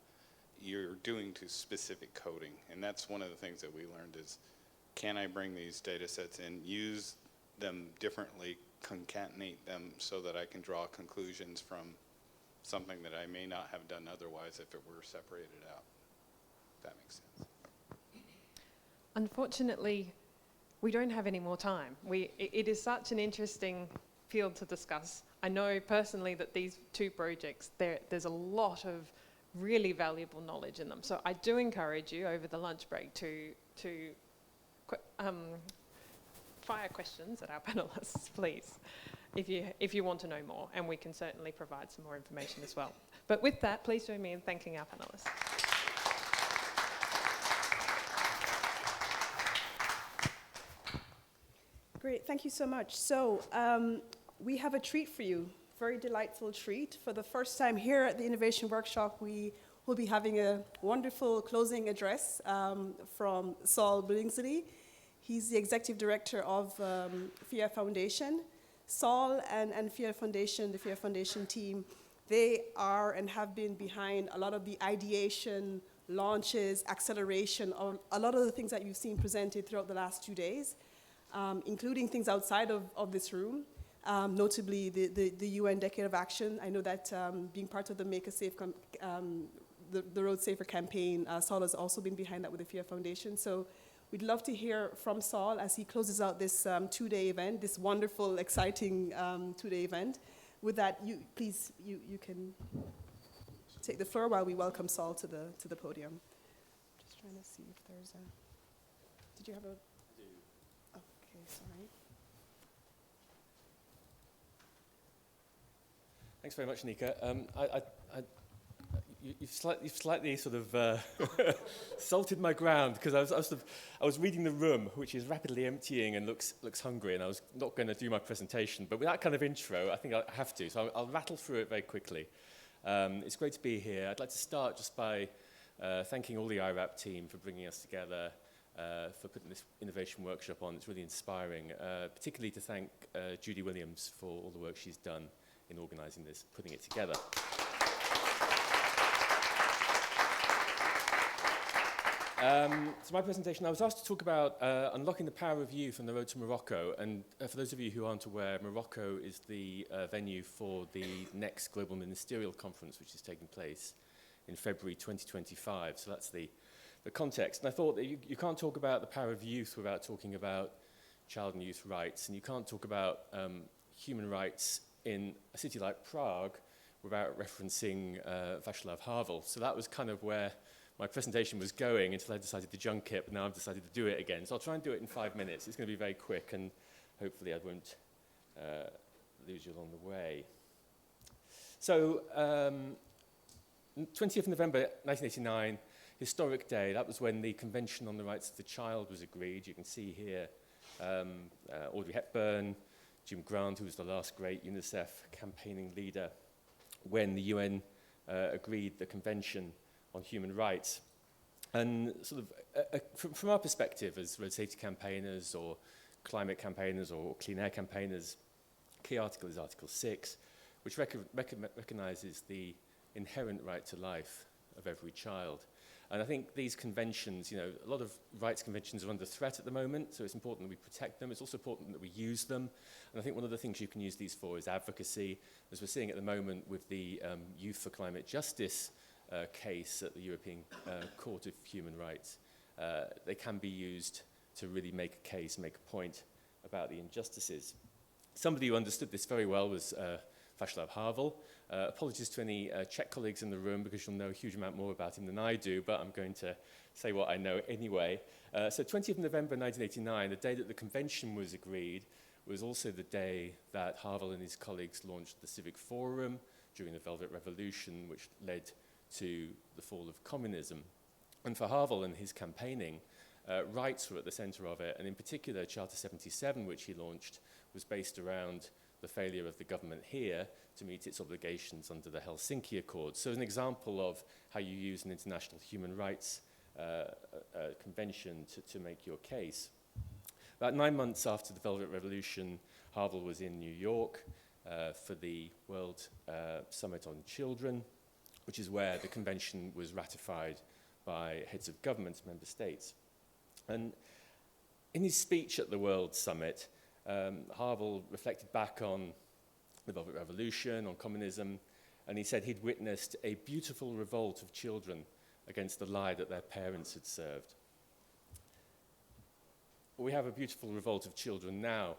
you're doing to specific coding. And that's one of the things that we learned is, can I bring these data sets and use them differently, concatenate them so that I can draw conclusions from something that I may not have done otherwise if it were separated out. If that makes sense. Unfortunately, we don't have any more time. It is such an interesting field to discuss. I know personally that these two projects, there's a lot of really valuable knowledge in them. So I do encourage you over the lunch break to fire questions at our panelists, please, if you want to know more, and we can certainly provide some more information as well. But with that, please join me in thanking our panelists. Great, thank you so much. So we have a treat for you, very delightful treat. For the first time here at the Innovation Workshop, we will be having a wonderful closing address from Saul Billingsley. He's the Executive Director of FIA Foundation. Saul and FIA Foundation, the FIA Foundation team, they are and have been behind a lot of the ideation, launches, acceleration, of a lot of the things that you've seen presented throughout the last 2 days, including things outside of this room, notably the UN Decade of Action. I know that being part of the Make a Safe, the Road Safer campaign, Saul has also been behind that with the FIA Foundation. So we'd love to hear from Saul as he closes out this 2-day event, this wonderful, exciting 2-day event. With that, you can take the floor while we welcome Saul to the podium. Just trying to see if there's a. Did you have a? I do. Okay, sorry. Thanks very much, Nika. You've slightly sort of salted my ground, because I was reading the room, which is rapidly emptying and looks hungry, and I was not going to do my presentation. But with that kind of intro, I think I have to. So I'll rattle through it very quickly. It's great to be here. I'd like to start just by thanking all the iRAP team for bringing us together, for putting this innovation workshop on. It's really inspiring, particularly to thank Judy Williams for all the work she's done in organising this, putting it together. So my presentation, I was asked to talk about unlocking the power of youth on the road to Morocco. And for those of you who aren't aware, Morocco is the venue for the next Global Ministerial Conference, which is taking place in February 2025. So that's the context. And I thought that you can't talk about the power of youth without talking about child and youth rights. And you can't talk about human rights in a city like Prague without referencing Václav Havel. So that was kind of where my presentation was going until I decided to junk it, but now I've decided to do it again. So I'll try and do it in 5 minutes. It's going to be very quick, and hopefully I won't lose you along the way. So 20th of November 1989, historic day. That was when the Convention on the Rights of the Child was agreed. You can see here Audrey Hepburn, Jim Grant, who was the last great UNICEF campaigning leader, when the UN agreed the Convention on Human Rights. And sort of from our perspective as road safety campaigners or climate campaigners or clean air campaigners, key article is Article 6, which recognises the inherent right to life of every child. And I think these conventions, a lot of rights conventions are under threat at the moment, so it's important that we protect them. It's also important that we use them. And I think one of the things you can use these for is advocacy, as we're seeing at the moment with the Youth for Climate Justice case at the European Court of Human Rights. They can be used to really make a case, make a point about the injustices. Somebody who understood this very well was Václav Havel. Apologies to any Czech colleagues in the room because you'll know a huge amount more about him than I do, but I'm going to say what I know anyway. So 20th November 1989, the day that the convention was agreed, was also the day that Havel and his colleagues launched the Civic Forum during the Velvet Revolution, which led to the fall of communism. And for Havel and his campaigning, rights were at the center of it, and in particular, Charter 77, which he launched, was based around the failure of the government here to meet its obligations under the Helsinki Accords. So an example of how you use an international human rights convention to make your case. About 9 months after the Velvet Revolution, Havel was in New York for the World Summit on Children, which is where the convention was ratified by heads of governments, member states. And in his speech at the World Summit, Havel reflected back on the Velvet Revolution, on communism, and he said he'd witnessed a beautiful revolt of children against the lie that their parents had served. We have a beautiful revolt of children now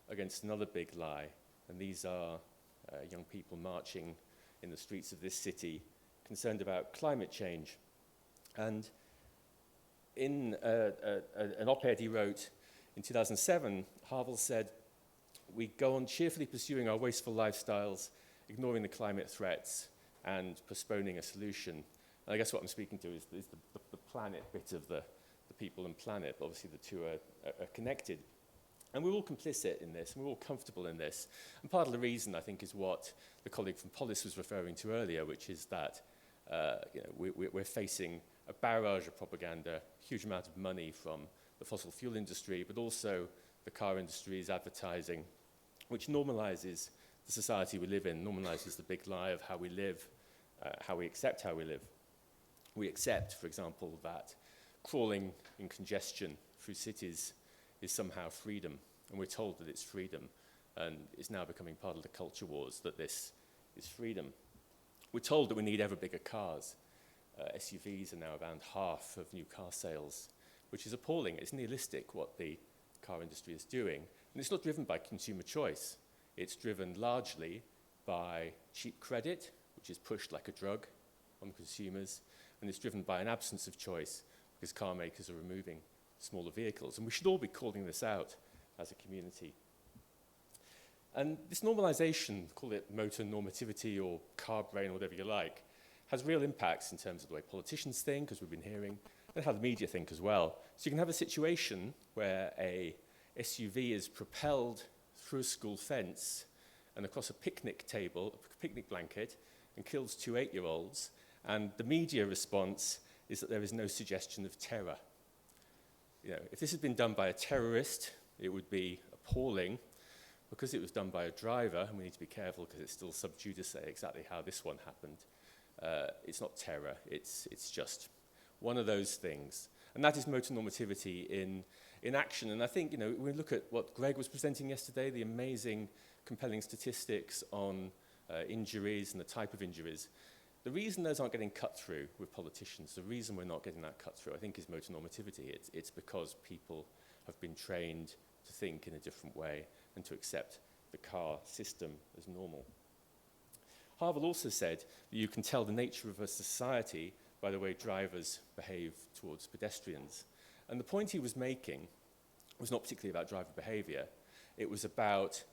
against another big lie, and these are young people marching in the streets of this city, concerned about climate change. And in an op-ed he wrote in 2007, Havel said, "We go on cheerfully pursuing our wasteful lifestyles, ignoring the climate threats, and postponing a solution." And I guess what I'm speaking to is the planet bit of the people and planet. Obviously, the two are connected. And we're all complicit in this, and we're all comfortable in this. And part of the reason, I think, is what the colleague from Polis was referring to earlier, which is that we're facing a barrage of propaganda, a huge amount of money from the fossil fuel industry, but also the car industry's advertising, which normalizes the society we live in, normalizes the big lie of how we live, how we accept how we live. We accept, for example, that crawling in congestion through cities is somehow freedom, and we're told that it's freedom, and it's now becoming part of the culture wars that this is freedom. We're told that we need ever bigger cars. SUVs are now around half of new car sales, which is appalling. It's nihilistic what the car industry is doing, and it's not driven by consumer choice. It's driven largely by cheap credit, which is pushed like a drug on consumers, and it's driven by an absence of choice because car makers are removing smaller vehicles. And we should all be calling this out as a community. And this normalization, call it motor normativity or car brain or whatever you like, has real impacts in terms of the way politicians think, as we've been hearing, and how the media think as well. So you can have a situation where a SUV is propelled through a school fence and across a picnic table, a picnic blanket, and kills 2 8-year-olds, and the media response is that there is no suggestion of terror. You know, if this had been done by a terrorist, it would be appalling. Because it was done by a driver, and we need to be careful because it's still sub judice exactly how this one happened. It's not terror, it's just one of those things. And that is motor normativity in action. And I think, you know, when we look at what Greg was presenting yesterday, the amazing, compelling statistics on injuries and the type of injuries, the reason those aren't getting cut through with politicians, the reason we're not getting that cut through, I think, is motor normativity. It's because people have been trained to think in a different way and to accept the car system as normal. Havel also said that you can tell the nature of a society by the way drivers behave towards pedestrians. And the point he was making was not particularly about driver behavior. It was about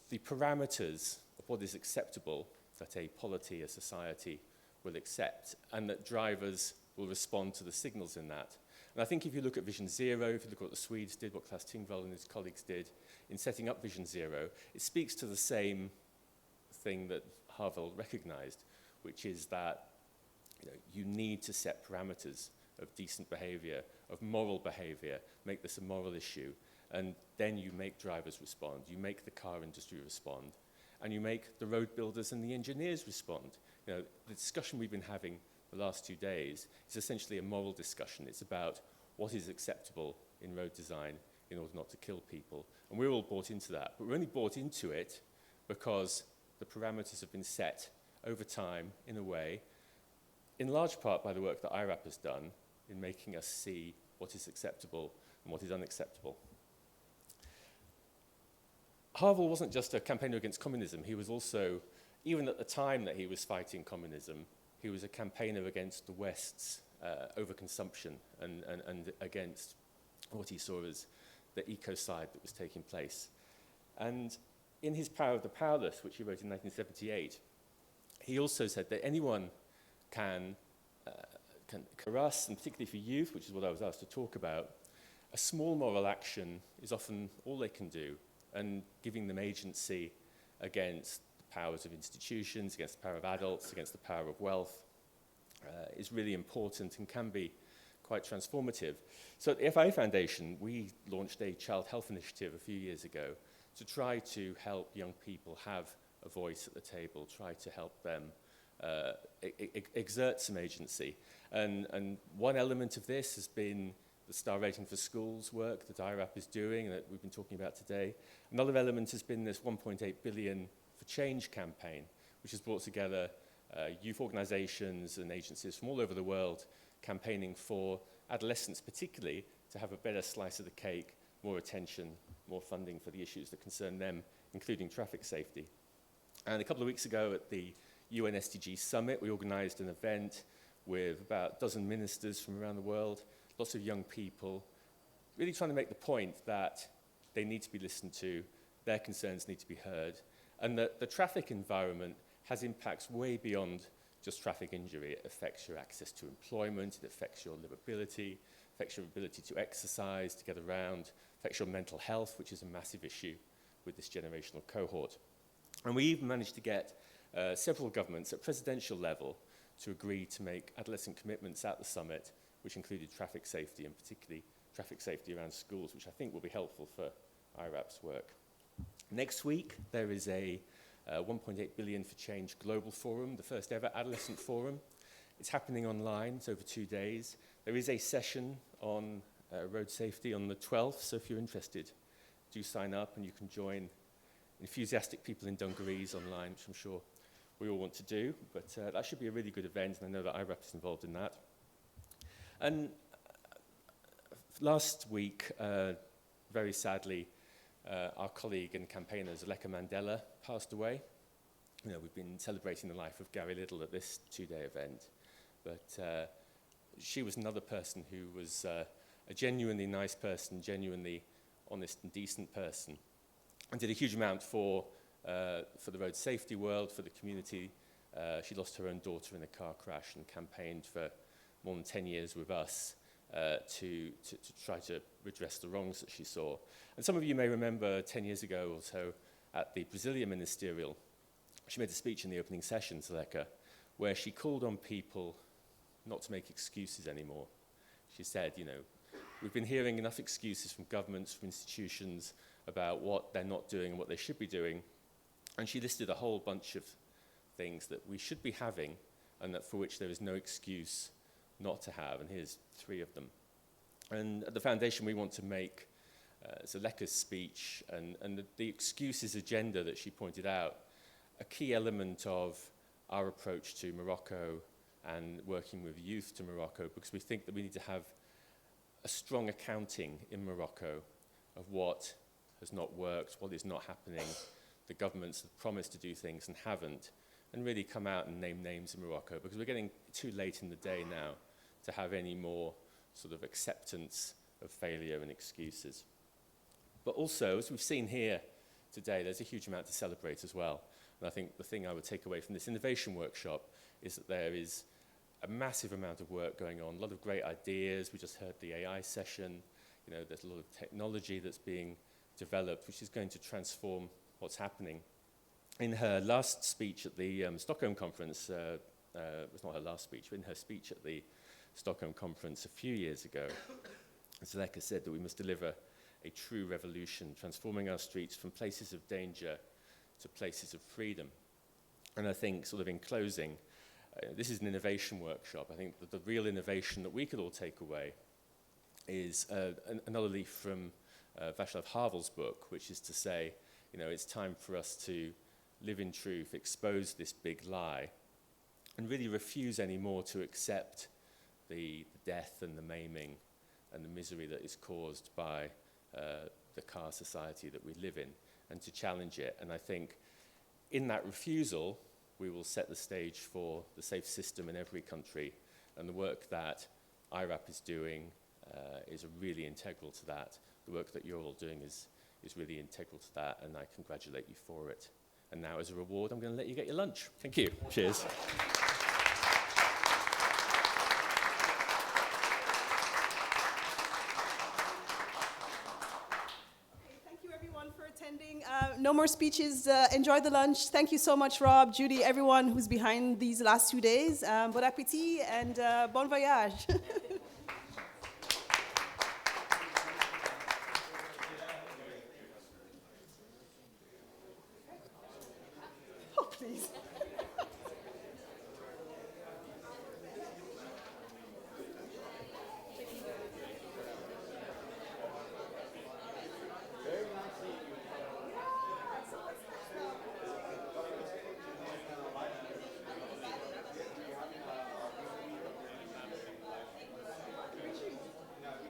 the parameters of what is acceptable that a polity, a society, will accept, and that drivers will respond to the signals in that. And I think if you look at Vision Zero, if you look at what the Swedes did, what Klaus Tingvall and his colleagues did in setting up Vision Zero, it speaks to the same thing that Havel recognized, which is that you need to set parameters of decent behavior, of moral behavior, make this a moral issue, and then you make drivers respond, you make the car industry respond, and you make the road builders and the engineers respond. You know, the discussion we've been having the last 2 days is essentially a moral discussion. It's about what is acceptable in road design in order not to kill people. And we're all bought into that. But we're only bought into it because the parameters have been set over time in a way, in large part by the work that iRAP has done in making us see what is acceptable and what is unacceptable. Havel wasn't just a campaigner against communism, he was also, even at the time that he was fighting communism, he was a campaigner against the West's overconsumption and against what he saw as the ecocide that was taking place. And in his Power of the Powerless, which he wrote in 1978, he also said that anyone can for us, and particularly for youth, which is what I was asked to talk about, a small moral action is often all they can do, and giving them agency against the powers of institutions, against the power of adults, against the power of wealth, is really important and can be quite transformative. So at the FIA Foundation, we launched a child health initiative a few years ago to try to help young people have a voice at the table, try to help them exert some agency. And one element of this has been the star rating for schools work that iRAP is doing and that we've been talking about today. Another element has been this 1.8 billion for change campaign, which has brought together youth organizations and agencies from all over the world campaigning for adolescents particularly to have a better slice of the cake, more attention, more funding for the issues that concern them, including traffic safety. And a couple of weeks ago at the UN SDG Summit, we organized an event with about a dozen ministers from around the world, lots of young people, really trying to make the point that they need to be listened to, their concerns need to be heard, and that the traffic environment has impacts way beyond just traffic injury. It affects your access to employment, it affects your livability, affects your ability to exercise, to get around, affects your mental health, which is a massive issue with this generational cohort. And we even managed to get several governments at presidential level to agree to make adolescent commitments at the summit, which included traffic safety, and particularly traffic safety around schools, which I think will be helpful for iRAP's work. Next week, there is a 1.8 billion for Change Global Forum, the first ever adolescent forum. It's happening online, it's over 2 days. There is a session on road safety on the 12th, so if you're interested, do sign up and you can join enthusiastic people in dungarees online, which I'm sure we all want to do, but that should be a really good event, and I know that iRAP is involved in that. And last week, very sadly, our colleague and campaigner Zaleka Mandela passed away. You know, we've been celebrating the life of Gary Little at this 2-day event, but she was another person who was a genuinely nice person, genuinely honest and decent person, and did a huge amount for the road safety world, for the community. She lost her own daughter in a car crash and campaigned for more than 10 years with us to try to redress the wrongs that she saw. And some of you may remember 10 years ago or so at the Brazilian Ministerial, she made a speech in the opening session, Zaleka, where she called on people not to make excuses anymore. She said, you know, we've been hearing enough excuses from governments, from institutions about what they're not doing and what they should be doing. And she listed a whole bunch of things that we should be having and that for which there is no excuse not to have. And here's 3 of them. And at the foundation, we want to make Zaleka's speech and the excuses agenda that she pointed out a key element of our approach to Morocco and working with youth to Morocco, because we think that we need to have a strong accounting in Morocco of what has not worked, what is not happening. The governments have promised to do things and haven't, and really come out and name names in Morocco, because we're getting too late in the day now to have any more sort of acceptance of failure and excuses. But also, as we've seen here today, there's a huge amount to celebrate as well. And I think the thing I would take away from this innovation workshop is that there is a massive amount of work going on, a lot of great ideas. We just heard the AI session. You know, there's a lot of technology that's being developed, which is going to transform what's happening. In her last speech at the Stockholm conference, it was not her last speech, but in her speech at the Stockholm conference a few years ago, Zaleka said that we must deliver a true revolution, transforming our streets from places of danger to places of freedom. And I think, sort of in closing, this is an innovation workshop. I think that the real innovation that we could all take away is another leaf from Václav Havel's book, which is to say, you know, it's time for us to live in truth, expose this big lie, and really refuse anymore to accept the death and the maiming and the misery that is caused by the car society that we live in, and to challenge it. And I think in that refusal, we will set the stage for the safe system in every country. And the work that iRAP is doing is really integral to that. The work that you're all doing is really integral to that, and I congratulate you for it. And now, as a reward, I'm going to let you get your lunch. Thank you. Cheers. Thank you, everyone, for attending. No more speeches. Enjoy the lunch. Thank you so much, Rob, Judy, everyone who's behind these last 2 days. Bon appétit and bon voyage.